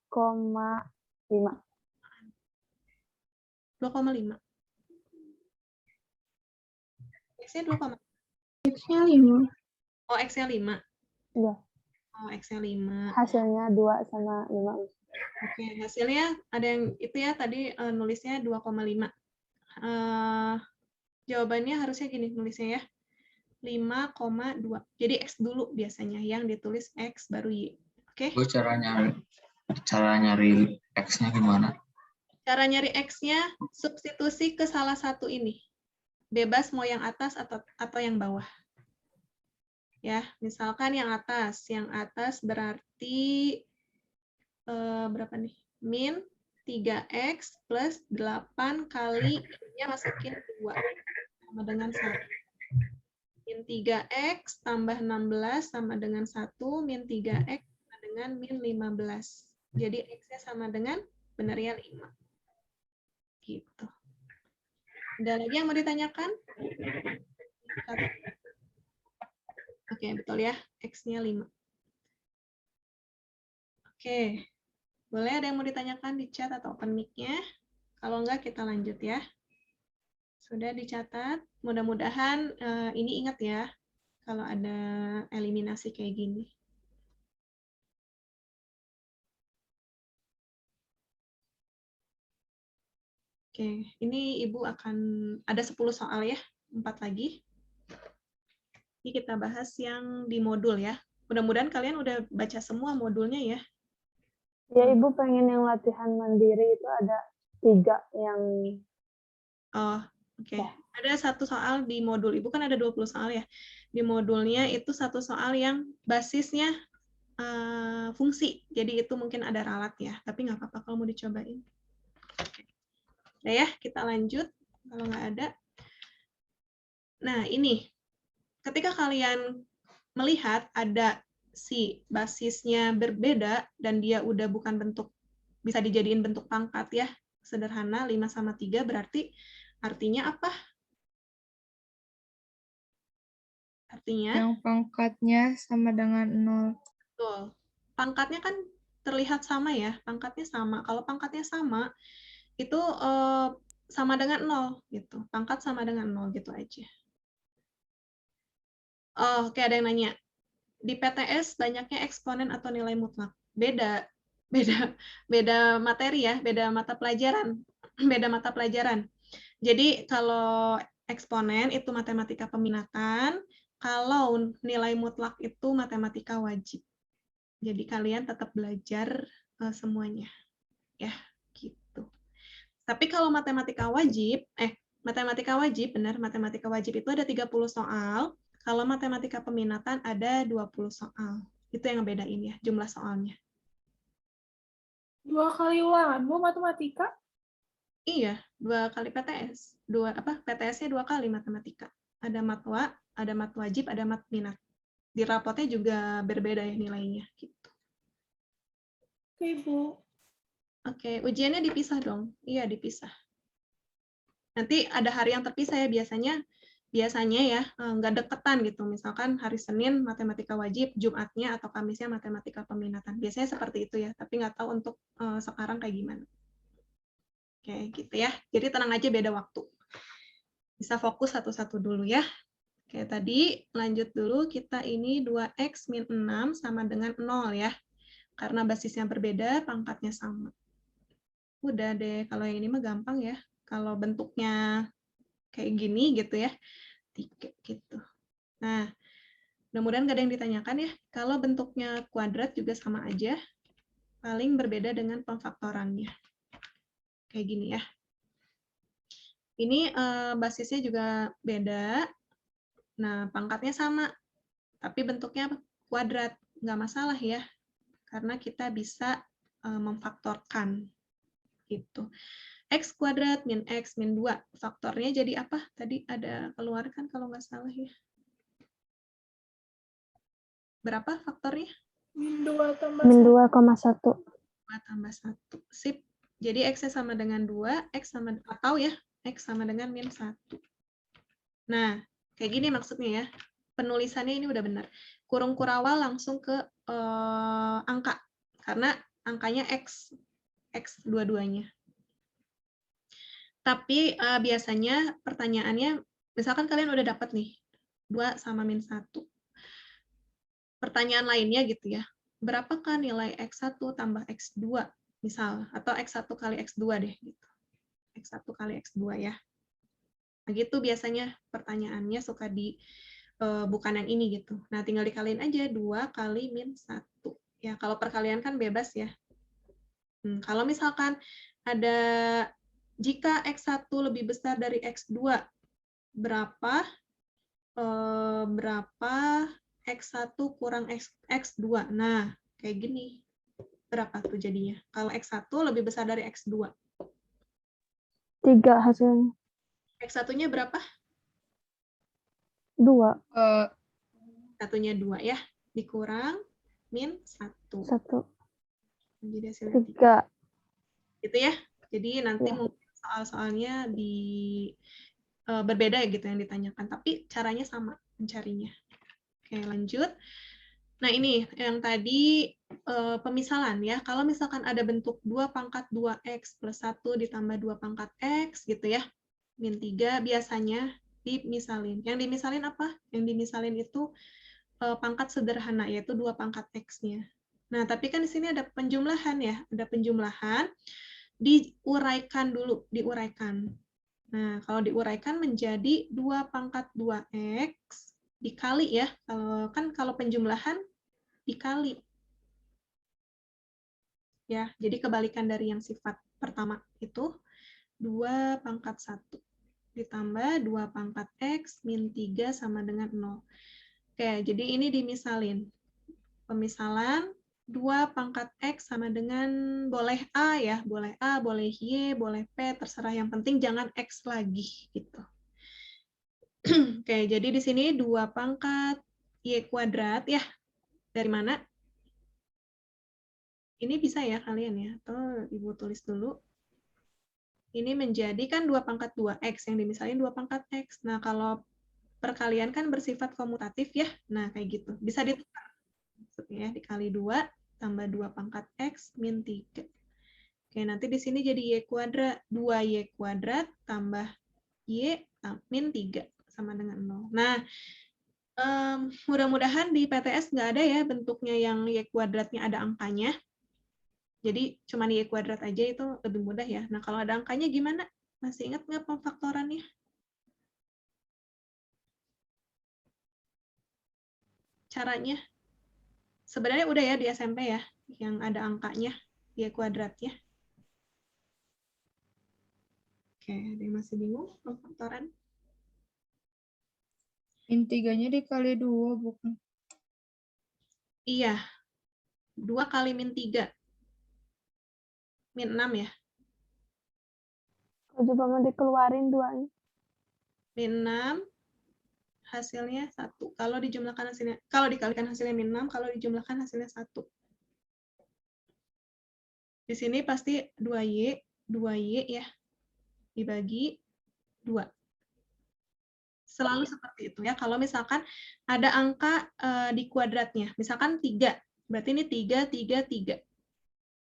2,5. X-nya 2,5. X-nya 5. Oh, X-nya 5. Iya. Oh, X-nya 5. Hasilnya 2 sama 5. Oke, hasilnya ada yang itu ya, tadi nulisnya 2,5. Jawabannya harusnya gini nulisnya ya. 5,2. Jadi X dulu biasanya, yang ditulis X baru Y. Oke? Bu, cara nyari X-nya gimana? Cara nyari X-nya, substitusi ke salah satu ini. Bebas mau yang atas atau yang bawah. Ya, misalkan yang atas. Yang atas berarti berapa nih? Min 3X plus 8 kali Y-nya masukin 2. Sama dengan 1. Min 3X tambah 16 sama dengan 1. Min 3X sama dengan min 15. Jadi X-nya sama dengan, benar ya, 5. Gitu. Ada lagi yang mau ditanyakan? Oke, betul ya. X-nya 5. Oke. Boleh ada yang mau ditanyakan di chat atau open mic-nya? Kalau enggak, kita lanjut ya. Sudah dicatat. Mudah-mudahan ini ingat ya, kalau ada eliminasi kayak gini. Oke, ini Ibu akan ada 10 soal ya, 4 lagi. Ini kita bahas yang di modul ya. Mudah-mudahan kalian udah baca semua modulnya ya. Ya, Ibu pengen yang latihan mandiri itu ada 3 yang... Oh, oke. Ada 1 soal di modul. Ibu kan ada 20 soal ya. Di modulnya itu 1 soal yang basisnya fungsi. Jadi itu mungkin ada ralat ya. Tapi nggak apa-apa kalau mau dicobain. Nah ya, kita lanjut. Kalau nggak ada. Nah, ini. Ketika kalian melihat ada si basisnya berbeda dan dia udah bukan bentuk, bisa dijadiin bentuk pangkat ya, sederhana 5 sama 3 berarti artinya apa? Artinya? Yang pangkatnya sama dengan 0. Betul. Pangkatnya kan terlihat sama ya, pangkatnya sama. Kalau pangkatnya sama, itu sama dengan 0 gitu. Pangkat sama dengan 0 gitu aja. Oh, oke, ada yang nanya. Di PTS banyaknya eksponen atau nilai mutlak? Beda materi ya, beda mata pelajaran. Beda mata pelajaran. Jadi kalau eksponen itu matematika peminatan, kalau nilai mutlak itu matematika wajib. Jadi kalian tetap belajar semuanya. Ya, gitu. Tapi kalau matematika wajib, benar, matematika wajib itu ada 30 soal, kalau matematika peminatan ada 20 soal. Itu yang ngebedain ya, jumlah soalnya. 2 kali ulangan, Bu, matematika? Iya, 2 kali PTS. PTS-nya 2 kali matematika. Ada matwa, ada mat wajib, ada mat minat. Di rapotnya juga berbeda ya nilainya. Gitu. Oke, Bu. Oke, ujiannya dipisah dong. Iya, dipisah. Nanti ada hari yang terpisah ya biasanya ya nggak deketan gitu. Misalkan hari Senin matematika wajib, Jumatnya atau Kamisnya matematika peminatan. Biasanya seperti itu ya, tapi nggak tahu untuk sekarang kayak gimana. Oke, gitu ya. Jadi tenang aja beda waktu. Bisa fokus satu-satu dulu ya. Oke, tadi lanjut dulu kita ini 2x min 6 sama dengan 0 ya. Karena basisnya berbeda, pangkatnya sama. Udah deh, kalau yang ini mah gampang ya. Kalau bentuknya kayak gini gitu ya. 3 gitu. Nah, mudah-mudahan nggak ada yang ditanyakan ya. Kalau bentuknya kuadrat juga sama aja. Paling berbeda dengan pemfaktorannya. Kayak gini ya. Ini basisnya juga beda. Nah, pangkatnya sama. Tapi bentuknya kuadrat. Nggak masalah ya. Karena kita bisa memfaktorkan. Gitu. X kuadrat min X min 2. Faktornya jadi apa? Tadi ada keluarkan kalau nggak salah ya. Berapa faktornya? Min 2 tambah Min 1. 2,1. 2 tambah 1. Sip. Jadi X-nya sama dengan 2, X sama, atau ya, X sama dengan min 1. Nah, kayak gini maksudnya ya. Penulisannya ini udah benar. Kurung kurawal langsung ke angka. Karena angkanya X. X dua-duanya. Tapi biasanya pertanyaannya, misalkan kalian udah dapat nih, 2 sama min 1. Pertanyaan lainnya gitu ya, berapakah nilai X1 tambah X2, misal, atau X1 kali X2 deh, gitu. X1 kali X2 ya. Nah gitu biasanya pertanyaannya suka di, bukan yang ini gitu. Nah tinggal dikaliin aja, 2 kali min 1. Ya kalau perkalian kan bebas ya. Kalau misalkan ada, jika X1 lebih besar dari X2, berapa X1 kurang X2. Nah, kayak gini. Berapa tuh jadinya? Kalau X1 lebih besar dari X2. 3 hasilnya. X1-nya berapa? 2. Satunya 2 ya. Dikurang min 1. 1. Jadi hasilnya 3. 3. Gitu ya. Jadi nanti Ya. mungkin soal-soalnya berbeda ya gitu yang ditanyakan. Tapi caranya sama mencarinya. Oke, lanjut. Nah, ini yang tadi pemisalan ya. Kalau misalkan ada bentuk 2 pangkat 2x plus 1 ditambah 2 pangkat x gitu ya. Min 3 biasanya dimisalin. Yang dimisalin apa? Yang dimisalin itu pangkat sederhana, yaitu 2 pangkat x-nya. Nah, tapi kan di sini ada penjumlahan ya. Ada penjumlahan. Diuraikan dulu. Diuraikan. Nah, kalau diuraikan menjadi 2 pangkat 2x dikali ya. Kalau penjumlahan dikali. Ya, jadi kebalikan dari yang sifat pertama itu 2 pangkat 1 ditambah 2 pangkat x min 3 sama dengan 0. Oke, jadi ini dimisalin. Pemisalan 2 pangkat x sama dengan boleh A ya, boleh A, boleh Y, boleh P, terserah, yang penting jangan x lagi gitu. Oke, jadi di sini 2 pangkat Y kuadrat ya. Dari mana? Ini bisa ya kalian ya, atau Ibu tulis dulu. Ini menjadi kan 2 pangkat 2x, yang dimisalin 2 pangkat x. Nah, kalau perkalian kan bersifat komutatif ya. Nah, kayak gitu. Bisa ditukar. Maksudnya ya, dikali 2 tambah 2 pangkat x min 3. Oke, nanti di sini jadi y kuadrat. 2y kuadrat tambah y min 3 sama dengan 0. Nah, mudah-mudahan di PTS nggak ada ya bentuknya yang y kuadratnya ada angkanya. Jadi cuma y kuadrat aja itu lebih mudah ya. Nah, kalau ada angkanya gimana? Masih ingat nggak pemfaktorannya? Caranya? Sebenarnya udah ya di SMP ya, yang ada angkanya. Y kuadrat ya. Oke, ada yang masih bingung pemfaktoran? Min 3-nya dikali 2, bukan? Iya, 2 kali min 3. Min 6 ya. Kalau coba mau dikeluarin 2-nya. Min 6, hasilnya 1. Kalau dijumlahkan hasilnya, kalau dikalikan hasilnya min 6, kalau dijumlahkan hasilnya 1. Di sini pasti 2Y ya, dibagi 2. Selalu seperti itu ya. Kalau misalkan ada angka di kuadratnya, misalkan 3, berarti ini 3, 3, 3.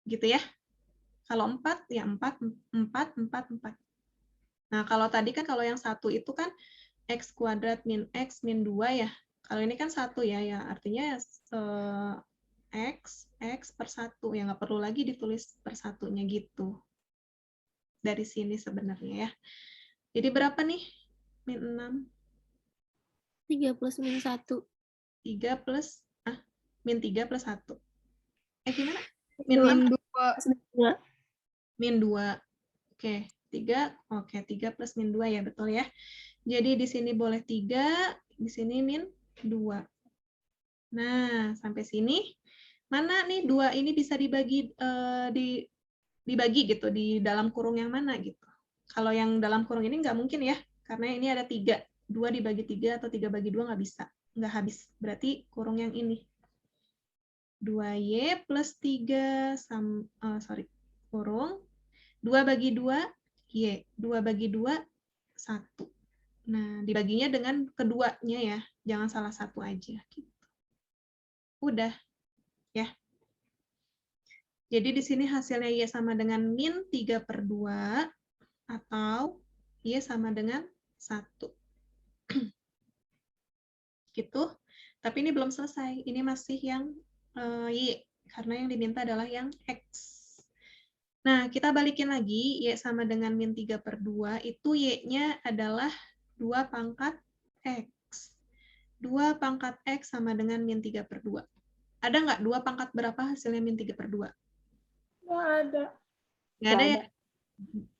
Gitu ya. Kalau 4, ya 4, 4, 4, 4. Nah, kalau tadi kan kalau yang 1 itu kan X kuadrat min X min 2 ya. Kalau ini kan 1 ya, ya artinya X per 1. Ya nggak perlu lagi ditulis per satunya gitu. Dari sini sebenarnya ya. Jadi berapa nih? Min 6. 3 plus min 1. 3 plus, min 3 plus 1. Gimana? Min 2. Min 2. Oke, 3. Oke, 3 plus min 2 ya, betul ya. Jadi di sini boleh 3, di sini min 2. Nah, sampai sini. Mana nih 2 ini bisa dibagi dibagi gitu, di dalam kurung yang mana gitu. Kalau yang dalam kurung ini nggak mungkin ya, karena ini ada 3. 2 dibagi 3 atau 3 bagi 2 nggak bisa. Nggak habis. Berarti kurung yang ini. 2Y plus 3, kurung. 2 bagi 2, Y. 2 bagi 2, 1. Nah, dibaginya dengan keduanya ya. Jangan salah satu aja. Gitu. Udah. Ya. Jadi di sini hasilnya Y sama dengan min 3 per 2 atau Y sama dengan 1. Gitu. Tapi ini belum selesai. Ini masih yang Y. Karena yang diminta adalah yang X. Nah, kita balikin lagi. Y sama dengan min 3 per 2. Itu Y-nya adalah 2 pangkat X. 2 pangkat X sama dengan min 3 per 2. Ada nggak 2 pangkat berapa hasilnya min 3 per 2? Nggak ada. Nggak ada ya?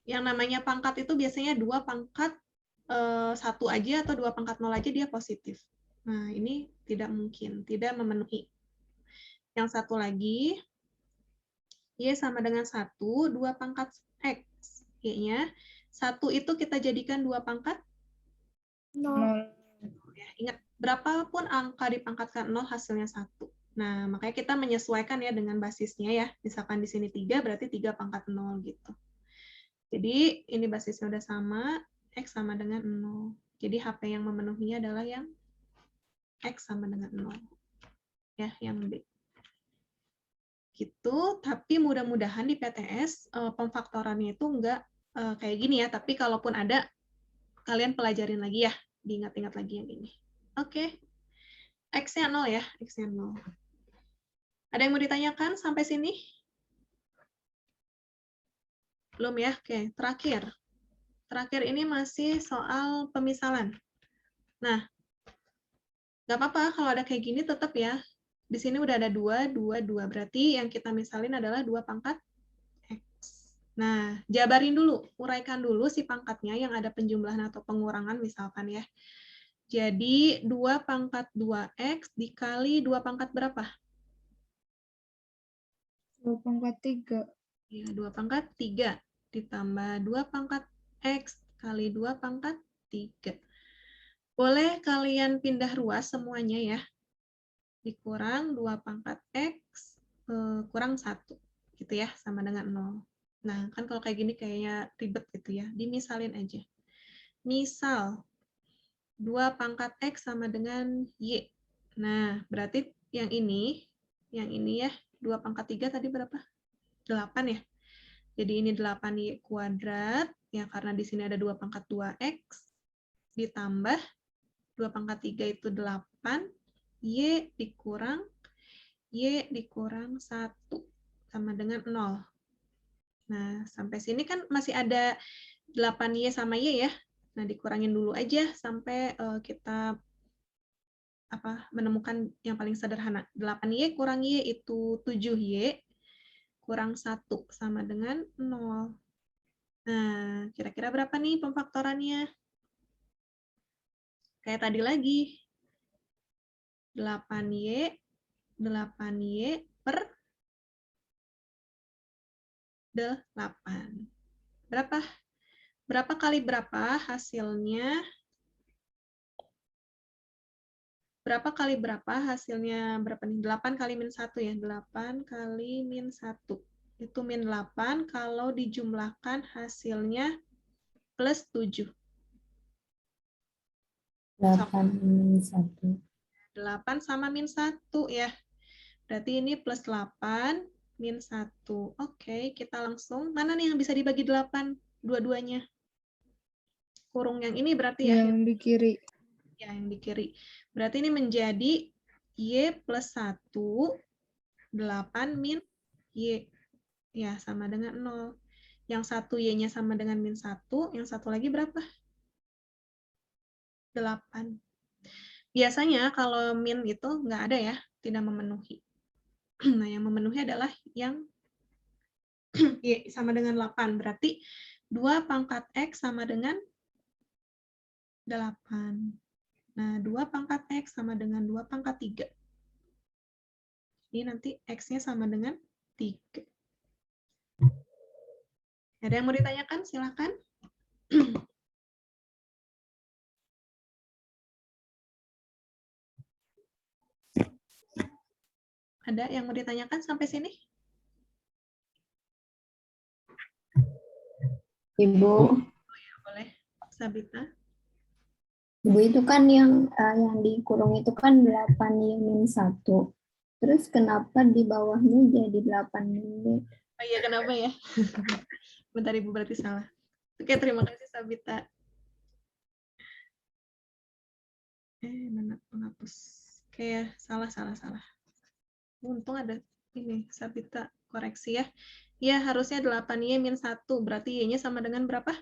Yang namanya pangkat itu biasanya 2 pangkat 1 aja atau 2 pangkat 0 aja dia positif. Nah, ini tidak mungkin, tidak memenuhi. Yang satu lagi, Y sama dengan 1, 2 pangkat X. Y-nya, 1 itu kita jadikan 2 pangkat 0. ya, ingat, berapapun angka dipangkatkan 0 hasilnya 1. Nah, makanya kita menyesuaikan ya dengan basisnya ya. Misalkan di sini 3 berarti 3 pangkat 0 gitu. Jadi ini basisnya udah sama, X sama dengan 0. Jadi HP yang memenuhinya adalah yang X sama dengan 0. Ya, yang B. Gitu, tapi mudah-mudahan di PTS pemfaktorannya itu enggak kayak gini ya, tapi kalaupun ada, kalian pelajarin lagi ya, diingat-ingat lagi yang ini. Oke. X-nya 0 ya, X-nya 0. Ada yang mau ditanyakan sampai sini? Belum ya? Oke, terakhir. Terakhir ini masih soal pemisalan. Nah, nggak apa-apa kalau ada kayak gini tetap ya. Di sini udah ada 2, 2, 2. Berarti yang kita misalin adalah 2 pangkat X. Nah, jabarin dulu, uraikan dulu si pangkatnya yang ada penjumlahan atau pengurangan misalkan ya. Jadi 2 pangkat 2X dikali 2 pangkat berapa? 2 pangkat 3. Ya, 2 pangkat 3 ditambah 2 pangkat X kali 2 pangkat 3. Boleh kalian pindah ruas semuanya ya. Dikurang 2 pangkat X kurang 1. Gitu ya, sama dengan 0. Nah, kan kalau kayak gini kayaknya ribet gitu ya. Dimisalin aja. Misal 2 pangkat X sama dengan Y. Nah, berarti yang ini ya, 2 pangkat 3 tadi berapa? 8 ya. Jadi ini 8Y kuadrat, ya karena di sini ada 2 pangkat 2X, ditambah 2 pangkat 3 itu 8, Y dikurang 1, sama dengan 0. Nah, sampai sini kan masih ada 8Y sama Y ya. Nah, dikurangin dulu aja sampai kita menemukan yang paling sederhana. 8Y kurang Y itu 7Y, kurang 1 sama dengan 0. Nah, kira-kira berapa nih pemfaktorannya? Kayak tadi lagi. 8Y per 8. Berapa? Berapa kali berapa hasilnya? Berapa kali berapa hasilnya berapa nih? 8 kali min 1 ya. 8 kali min 1. Itu min 8 kalau dijumlahkan hasilnya plus 7. 8 min 1. 8 sama min 1 ya. Berarti ini plus 8 min 1. Oke, kita langsung. Mana nih yang bisa dibagi 8? Dua-duanya. Kurung yang ini berarti ya. Yang di kiri. Ya, yang di kiri. Berarti ini menjadi Y plus 1, 8 min Y. Ya, sama dengan 0. Yang satu Y-nya sama dengan min 1, yang satu lagi berapa? 8. Biasanya kalau min itu nggak ada ya, tidak memenuhi. Nah, yang memenuhi adalah yang Y sama dengan 8. Berarti 2 pangkat X sama dengan 8. Nah, 2 pangkat X sama dengan 2 pangkat 3. Ini nanti X-nya sama dengan 3. Ada yang mau ditanyakan? Silakan. Ada yang mau ditanyakan sampai sini? Ibu, Boleh, Sabita. Ibu itu kan yang dikurung itu kan 8Y min 1. Terus kenapa di bawahnya jadi 8 min Y? Oh iya, kenapa ya? Bentar, Ibu berarti salah. Oke, terima kasih Sabita. Mana penghapus? Oke ya, salah. Untung ada ini, Sabita koreksi ya. Ya, harusnya 8Y min 1. Berarti Y-nya sama dengan berapa?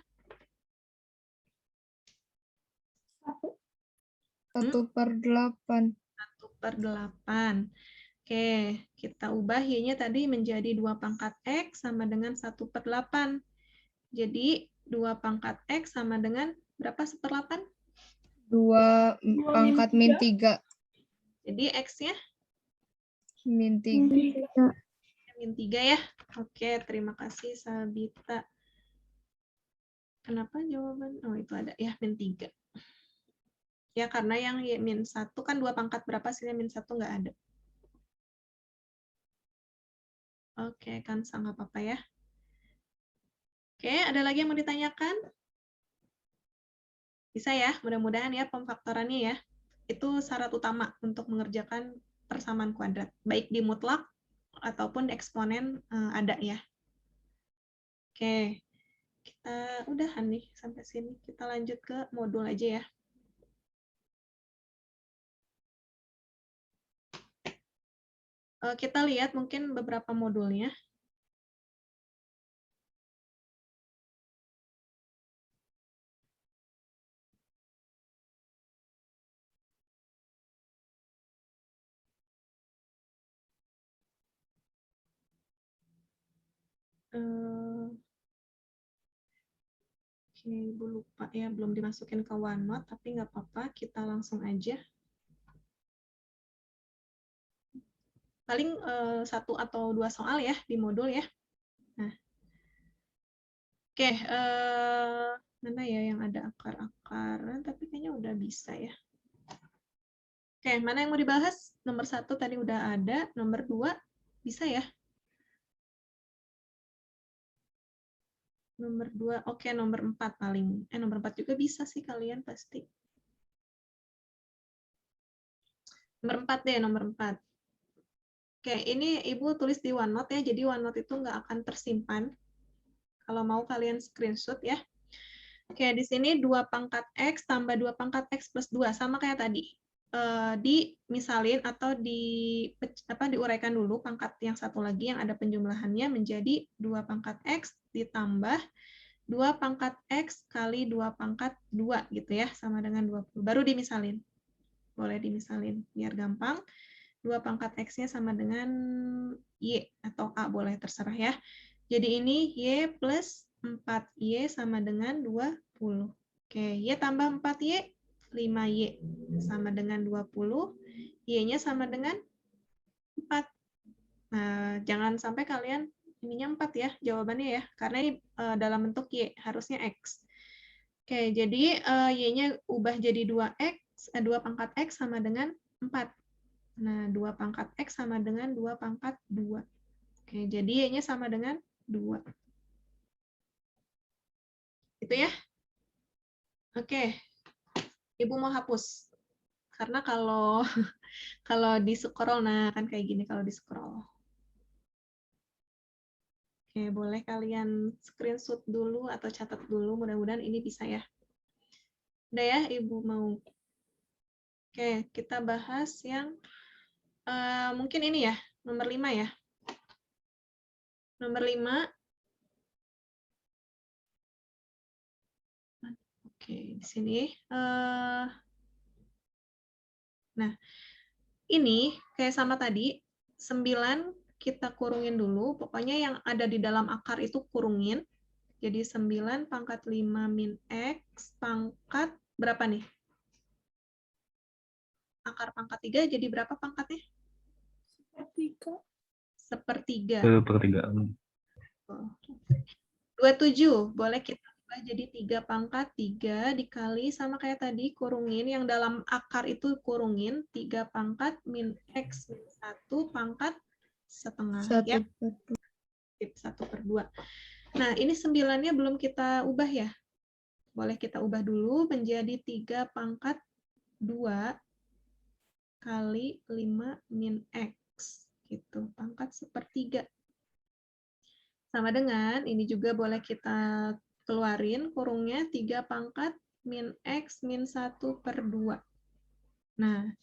1/8. 1/8. Oke, kita ubah Y-nya tadi menjadi 2 pangkat X sama dengan 1/8. Jadi 2 pangkat X sama dengan berapa 1/8? 2 pangkat min 3. Jadi X-nya? Min 3. Min 3 ya. Oke, terima kasih Sabita. Kenapa jawaban? Oh, itu ada ya, min 3. Ya, karena yang Y min 1 kan 2 pangkat berapa sih, min 1 nggak ada. Oke, kan nggak apa-apa ya. Oke, ada lagi yang mau ditanyakan? Bisa ya, mudah-mudahan ya pemfaktorannya ya. Itu syarat utama untuk mengerjakan persamaan kuadrat. Baik di mutlak ataupun eksponen ada ya. Oke, kita udahan nih sampai sini. Kita lanjut ke modul aja ya. Kita lihat mungkin beberapa modulnya. Oke, Ibu lupa ya, belum dimasukin ke OneNote, tapi nggak apa-apa, kita langsung aja. Paling 1 atau 2 soal ya di modul ya. Nah, oke, mana ya yang ada akar-akaran, tapi kayaknya udah bisa ya. Oke, mana yang mau dibahas? Nomor 1 tadi udah ada, nomor 2 bisa ya? Nomor 2, oke, nomor 4 paling. Nomor 4 juga bisa sih kalian pasti. Nomor 4 deh, nomor 4. Oke, ini Ibu tulis di OneNote ya, jadi OneNote itu nggak akan tersimpan. Kalau mau kalian screenshot ya. Oke, di sini 2 pangkat X tambah 2 pangkat X plus 2, sama kayak tadi. Dimisalin atau diuraikan dulu pangkat yang satu lagi yang ada penjumlahannya menjadi 2 pangkat X ditambah 2 pangkat X kali 2 pangkat 2 gitu ya, sama dengan 20. Baru dimisalin. Boleh dimisalin biar gampang. 2 pangkat X-nya sama dengan Y atau A, boleh terserah ya. Jadi ini Y plus 4Y sama dengan 20. Oke, Y tambah 4Y, 5Y sama dengan 20. Y-nya sama dengan 4. Nah, jangan sampai kalian ininya 4 ya, jawabannya ya. Karena ini dalam bentuk Y, harusnya X. Oke, jadi Y-nya ubah jadi 2X, 2 pangkat X sama dengan 4. Nah, 2 pangkat X sama dengan 2 pangkat 2. Oke, jadi Y-nya sama dengan 2. Itu ya. Oke, Ibu mau hapus. Karena kalau kalau di scroll, nah kan kayak gini kalau di scroll. Oke, boleh kalian screenshot dulu atau catat dulu. Mudah-mudahan ini bisa ya. Udah ya, Ibu mau. Oke, kita bahas yang mungkin ini ya, nomor 5 ya. Nomor 5. Oke, di sini. Nah, ini kayak sama tadi, 9 kita kurungin dulu. Pokoknya yang ada di dalam akar itu kurungin. Jadi 9 pangkat 5 min X pangkat berapa nih? Akar pangkat 3 jadi berapa pangkatnya? Sepertiga. Sepertigaan. 27. Boleh kita ubah jadi 3 pangkat 3 dikali sama kayak tadi kurungin. Yang dalam akar itu kurungin 3 pangkat min X min 1 pangkat setengah. 1/2. Nah, ini 9-nya belum kita ubah ya. Boleh kita ubah dulu menjadi 3 pangkat 2 kali 5 min X. Gitu, pangkat 1/3. Sama dengan, ini juga boleh kita keluarin kurungnya 3 pangkat min X min 1/2. Nah,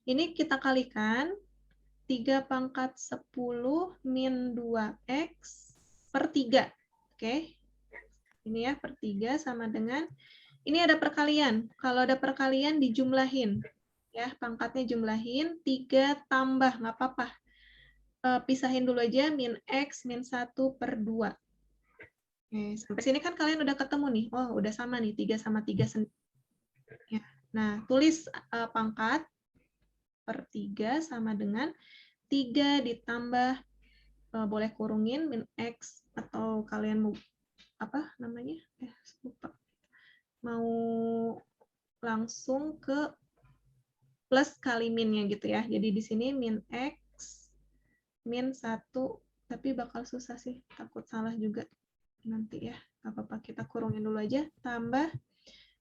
ini kita kalikan 3 pangkat 10 min 2X per 3. Oke, ini ya per 3 sama dengan, ini ada perkalian. Kalau ada perkalian dijumlahin. Ya, pangkatnya jumlahin, 3 tambah, nggak apa-apa. Pisahin dulu aja, min X min 1/2. Oke, sampai sini kan kalian udah ketemu nih. Oh, udah sama nih, 3 sama 3 sendiri. Ya. Nah, tulis pangkat per 3 sama dengan 3 ditambah, boleh kurungin, min X, atau kalian mau, apa namanya? Lupa. Mau langsung ke plus kali minnya gitu ya. Jadi di sini min X, min 1, tapi bakal susah sih, takut salah juga nanti ya. Gak apa-apa, kita kurungin dulu aja, tambah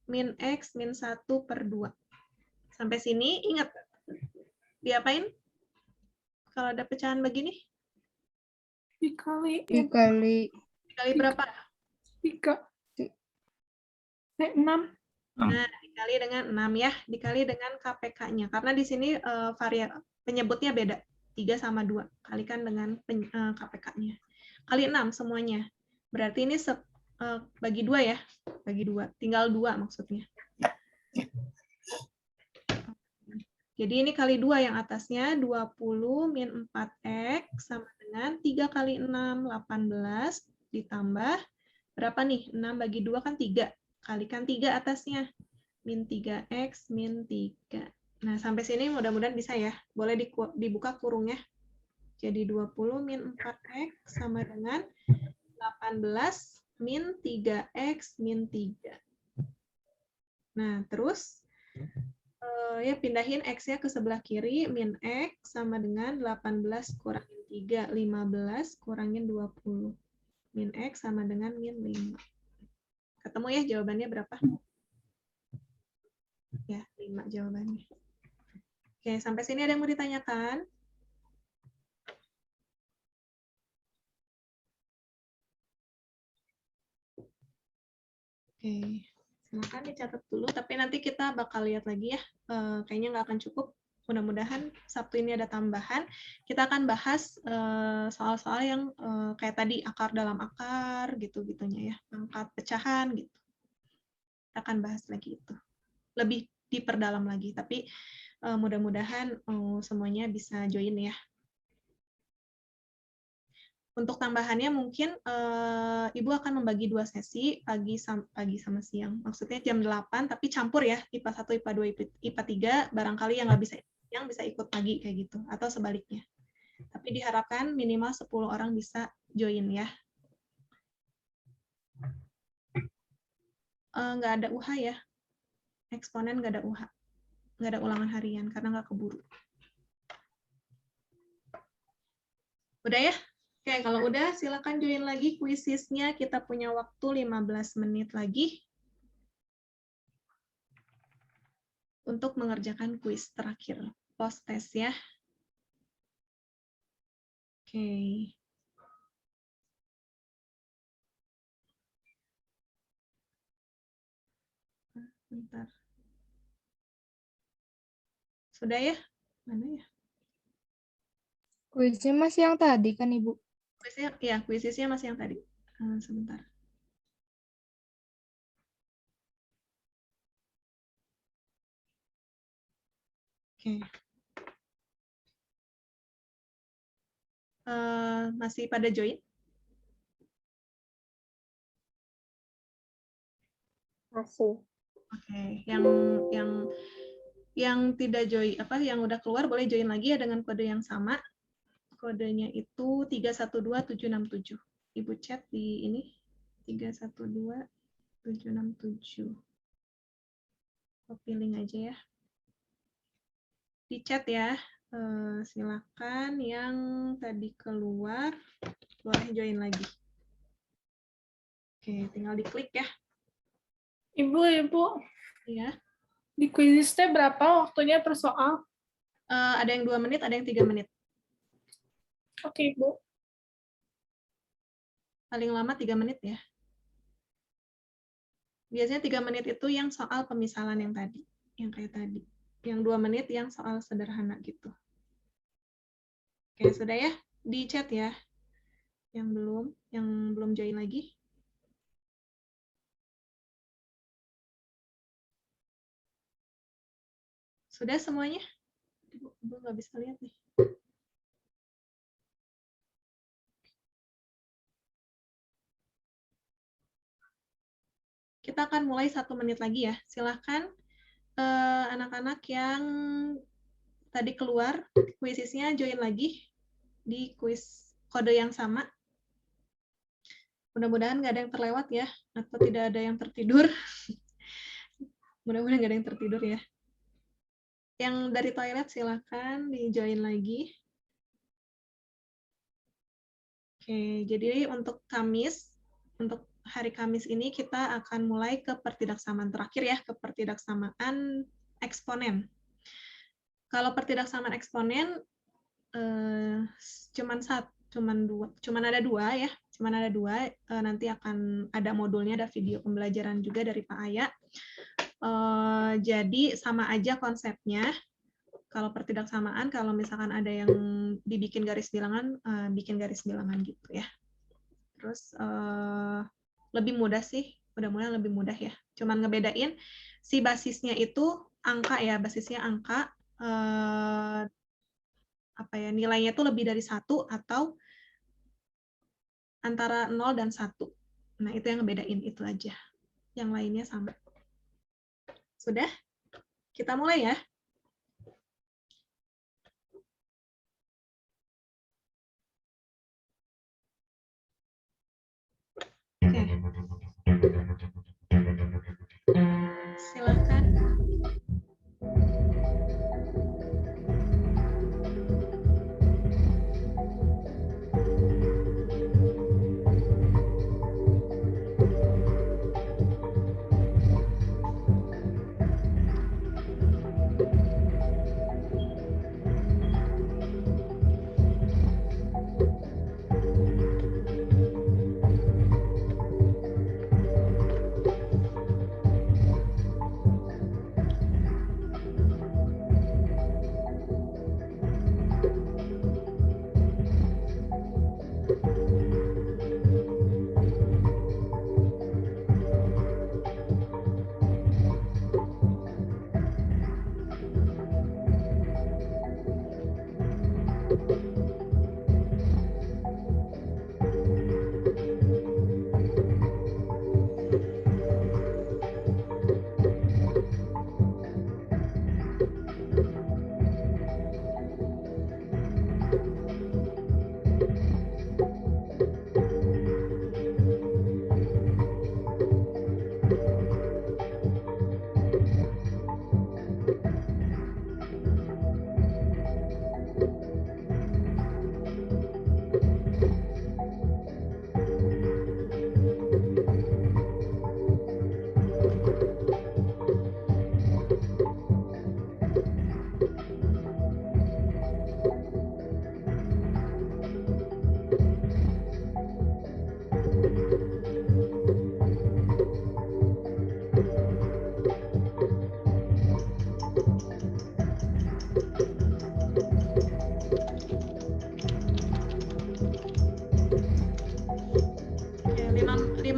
min X min 1/2. Sampai sini ingat diapain? Kalau ada pecahan begini? Dikali Dikali berapa? 3. 6. Nah, dikali dengan 6 ya, dikali dengan KPK-nya. Karena di sini penyebutnya beda, 3 sama 2. Kalikan dengan KPK-nya. Kali 6 semuanya. Berarti ini bagi 2 ya, bagi 2. Tinggal 2 maksudnya. Jadi ini kali 2 yang atasnya, 20 min 4X sama dengan 3 kali 6, 18, ditambah, berapa nih? 6 bagi 2 kan 3. Kalikan 3 atasnya, min 3X min 3. Nah, sampai sini mudah-mudahan bisa ya. Boleh dibuka kurungnya. Jadi 20 min 4X sama dengan 18 min 3X min 3. Nah, terus ya pindahin X-nya ke sebelah kiri, min X sama dengan 18 kurangin 3, 15 kurangin 20. Min X sama dengan min 5. Ketemu ya jawabannya berapa? Ya, 5 jawabannya. Oke, sampai sini ada yang mau ditanyakan? Oke, silakan dicatat dulu, tapi nanti kita bakal lihat lagi ya. Kayaknya nggak akan cukup. Mudah-mudahan Sabtu ini ada tambahan. Kita akan bahas soal-soal yang kayak tadi, akar dalam akar, gitu-gitunya ya. Pangkat pecahan, gitu. Kita akan bahas lagi itu. Lebih diperdalam lagi. Tapi mudah-mudahan semuanya bisa join ya. Untuk tambahannya mungkin Ibu akan membagi 2 sesi, pagi sama siang. Maksudnya jam 8, tapi campur ya, IPA 1, IPA 2, IPA 3, barangkali yang nggak bisa siang bisa ikut pagi kayak gitu, atau sebaliknya. Tapi diharapkan minimal 10 orang bisa join ya. Nggak ada UH ya, eksponen nggak ada UH, nggak ada ulangan harian, karena nggak keburu. Udah ya? Oke, kalau udah silakan join lagi kuisisnya. Kita punya waktu 15 menit lagi untuk mengerjakan kuis terakhir, post test ya. Oke. Bentar. Sudah ya? Mana ya? Kuisnya masih yang tadi kan, Ibu? Kuisnya, ya, kuisisnya masih yang tadi. Sebentar. Oke. Masih pada join? Masih. Oke. Yang tidak join, yang udah keluar boleh join lagi ya dengan kode yang sama. Kodenya itu 312767. Ibu chat di ini 312767. Copy link aja ya. Di chat ya. Silakan yang tadi keluar boleh join lagi. Oke, tinggal diklik ya. Ibu, Ya. di kuisisnya berapa waktunya per soal? Ada yang 2 menit, ada yang 3 menit. Oke, Ibu. Paling lama 3 menit ya. Biasanya 3 menit itu yang soal pemisalan yang tadi, yang kayak tadi. Yang 2 menit yang soal sederhana gitu. Oke, sudah ya? Di chat ya. Yang belum join lagi. Sudah semuanya? Ibu nggak bisa lihat nih. Kita akan mulai 1 menit lagi ya. Silahkan anak-anak yang tadi keluar kuisisnya join lagi di kuis kode yang sama. Mudah-mudahan nggak ada yang terlewat ya, atau tidak ada yang tertidur. Mudah-mudahan nggak ada yang tertidur ya. Yang dari toilet silahkan di-join lagi. Oke, jadi untuk hari Kamis ini kita akan mulai ke pertidaksamaan terakhir ya, ke pertidaksamaan eksponen. Kalau pertidaksamaan eksponen cuman ada dua. Nanti akan ada modulnya, ada video pembelajaran juga dari Pak Aya. Jadi sama aja konsepnya. Kalau pertidaksamaan, kalau misalkan ada yang dibikin garis bilangan, bikin garis bilangan gitu ya. Terus lebih mudah sih, mudah-mudahan lebih mudah ya. Cuman ngebedain si basisnya itu angka ya, basisnya angka. Nilainya itu lebih dari 1 atau antara 0 dan 1. Nah, itu yang ngebedain itu aja. Yang lainnya sama. Sudah? Kita mulai ya. Oke. Silakan.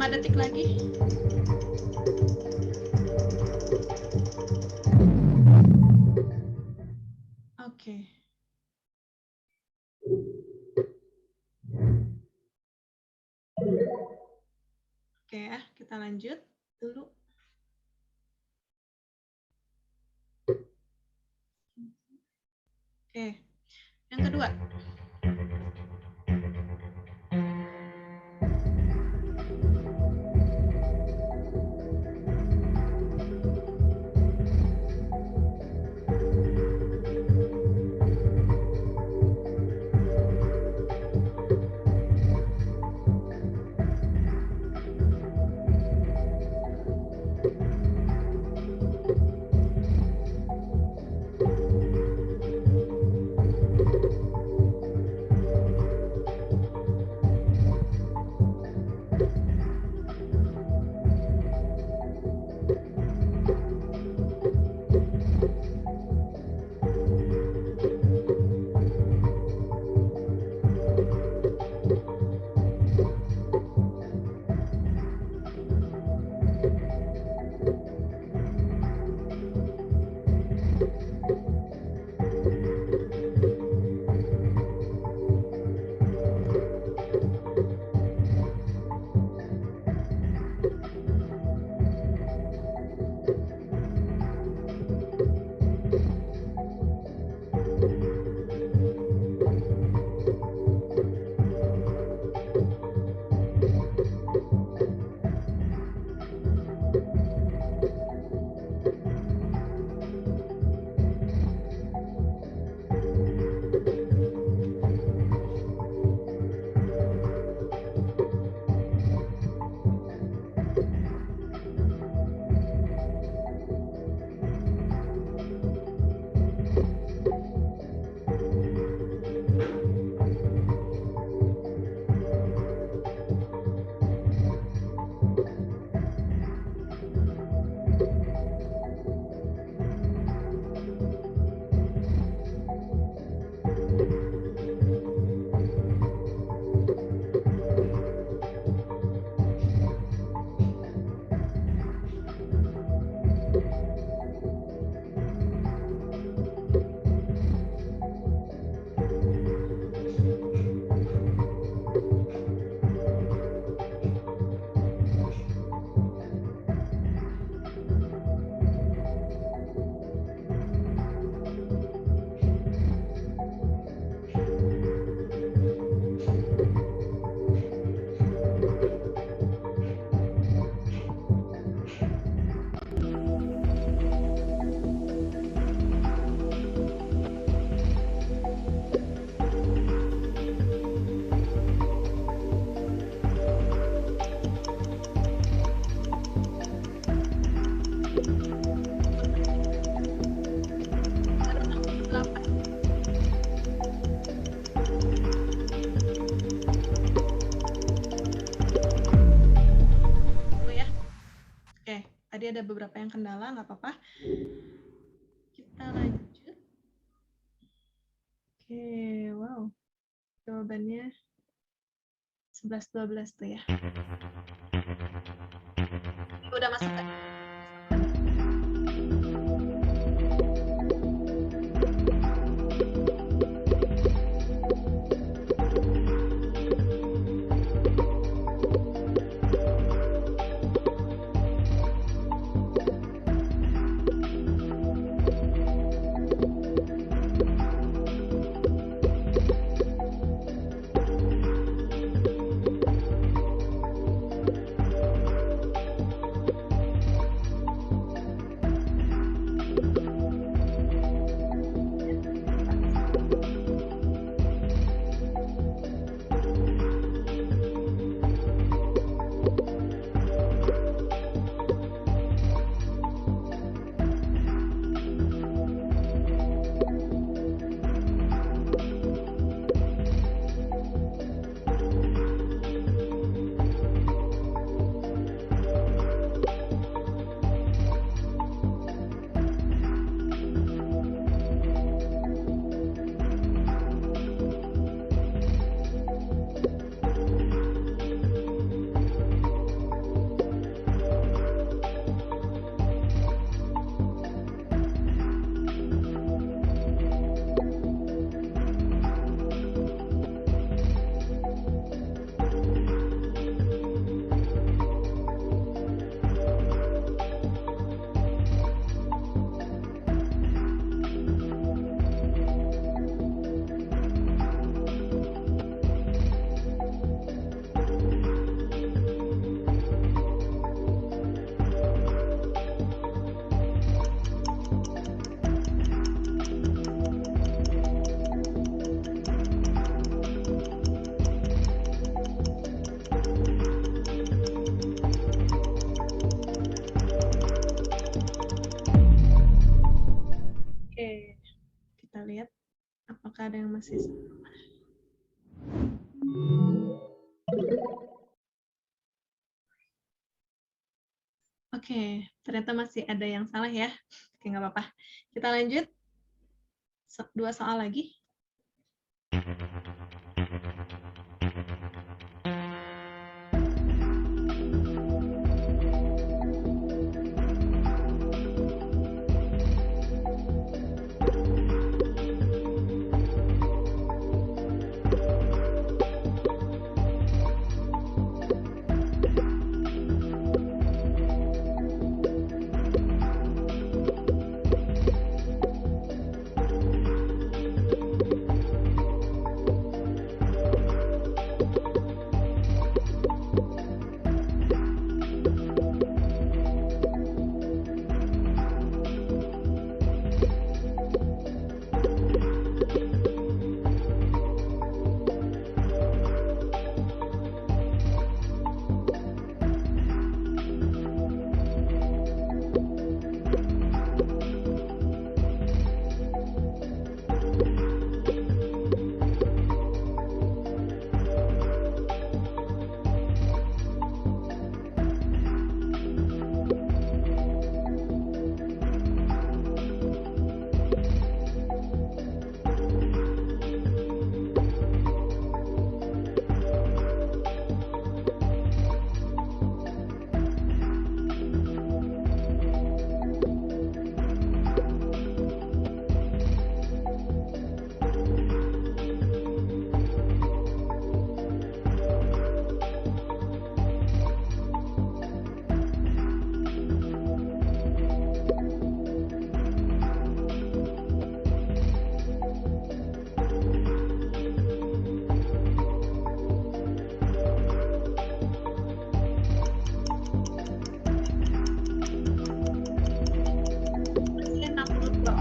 5 detik lagi. Oke. Oke ya, kita lanjut dulu. Oke, yang kedua. Tadi ada beberapa yang kendala, nggak apa-apa. Kita lanjut. Oke, wow. Jawabannya 11-12 tuh ya. Udah masuk kan? masih salah. Oke, ternyata masih ada yang salah ya. Oke, nggak apa-apa. Kita lanjut. Dua soal lagi. Masih 62.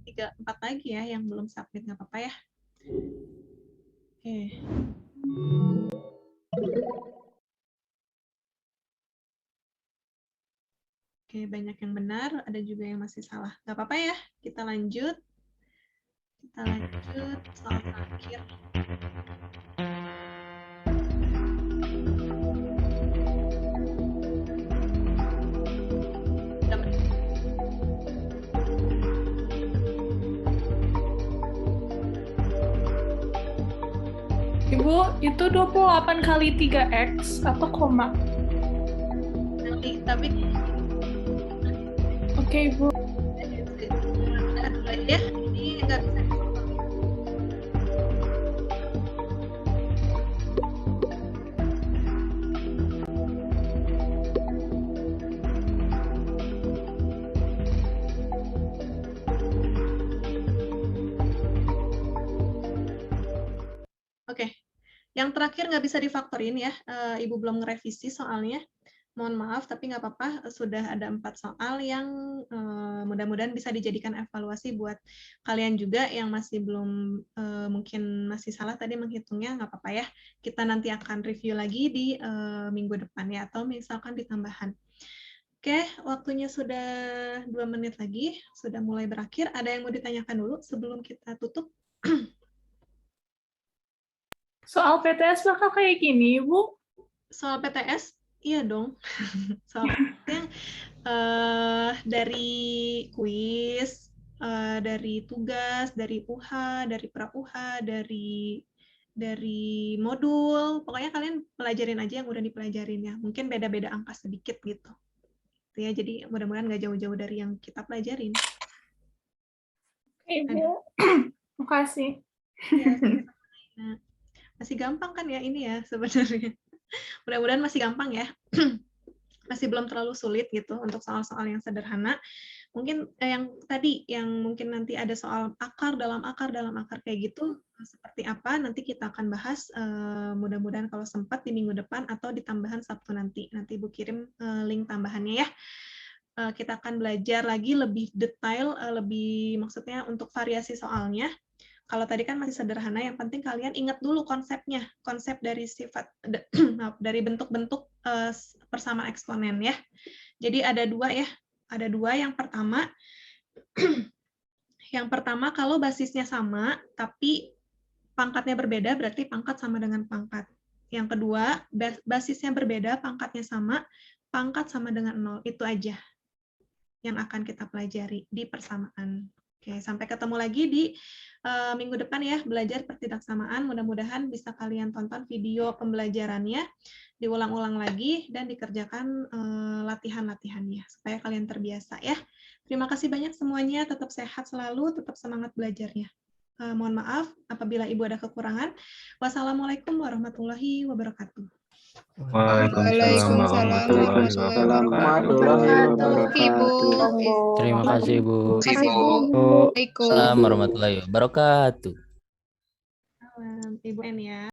Tiga, 4 lagi ya yang belum submit, nggak apa-apa ya. Oke. Oke, banyak yang benar, ada juga yang masih salah. Nggak apa-apa ya, kita lanjut. Kita lanjut soal terakhir. Udah menit. Ibu, itu 28 kali 3X atau koma? Tapi Oke, Ibu. udah dulu aja ya, ini nggak bisa difoto. Oke, yang terakhir nggak bisa difaktorin ya. Ibu belum ngerevisi soalnya. Mohon maaf, tapi nggak apa-apa. Sudah ada 4 soal yang mudah-mudahan bisa dijadikan evaluasi buat kalian juga yang masih belum, mungkin masih salah tadi menghitungnya, nggak apa-apa ya. Kita nanti akan review lagi di minggu depan ya, atau misalkan di tambahan. Oke, waktunya sudah 2 menit lagi, sudah mulai berakhir. Ada yang mau ditanyakan dulu sebelum kita tutup? Soal PTS bakal kayak gini, Ibu? Soal PTS, iya dong. Soal yang dari kuis, dari tugas, dari UH, dari pra-UH, dari modul. Pokoknya kalian pelajarin aja yang udah dipelajarin ya. Mungkin beda-beda angka sedikit gitu. Ya, jadi mudah-mudahan nggak jauh-jauh dari yang kita pelajarin. Oke, Ibu. Makasih. Ya, nah, masih gampang kan ya ini ya sebenarnya. Mudah-mudahan masih gampang ya. Masih belum terlalu sulit gitu untuk soal-soal yang sederhana. Mungkin yang tadi yang mungkin nanti ada soal akar dalam akar kayak gitu seperti apa nanti kita akan bahas, mudah-mudahan kalau sempat di minggu depan atau di tambahan Sabtu nanti. Nanti Ibu kirim link tambahannya ya. Kita akan belajar lagi lebih detail, lebih maksudnya untuk variasi soalnya. Kalau tadi kan masih sederhana, yang penting kalian ingat dulu konsepnya, konsep dari sifat maaf, dari bentuk-bentuk persamaan eksponen ya. Jadi ada dua ya, ada dua. Yang pertama kalau basisnya sama tapi pangkatnya berbeda, berarti pangkat sama dengan pangkat. Yang kedua, basisnya berbeda, pangkatnya sama, pangkat sama dengan 0. Itu aja yang akan kita pelajari di persamaan. Oke, sampai ketemu lagi di minggu depan ya, belajar pertidaksamaan. Mudah-mudahan bisa kalian tonton video pembelajarannya, diulang-ulang lagi, dan dikerjakan latihan-latihannya, supaya kalian terbiasa ya. Terima kasih banyak semuanya, tetap sehat selalu, tetap semangat belajarnya. Mohon maaf apabila Ibu ada kekurangan. Wassalamualaikum warahmatullahi wabarakatuh. Waalaikumsalam warahmatullahi wabarakatuh. Ibu. Terima kasih, Bu. Kasih, Bu. Assalamualaikum warahmatullahi wabarakatuh. Ibu N ya.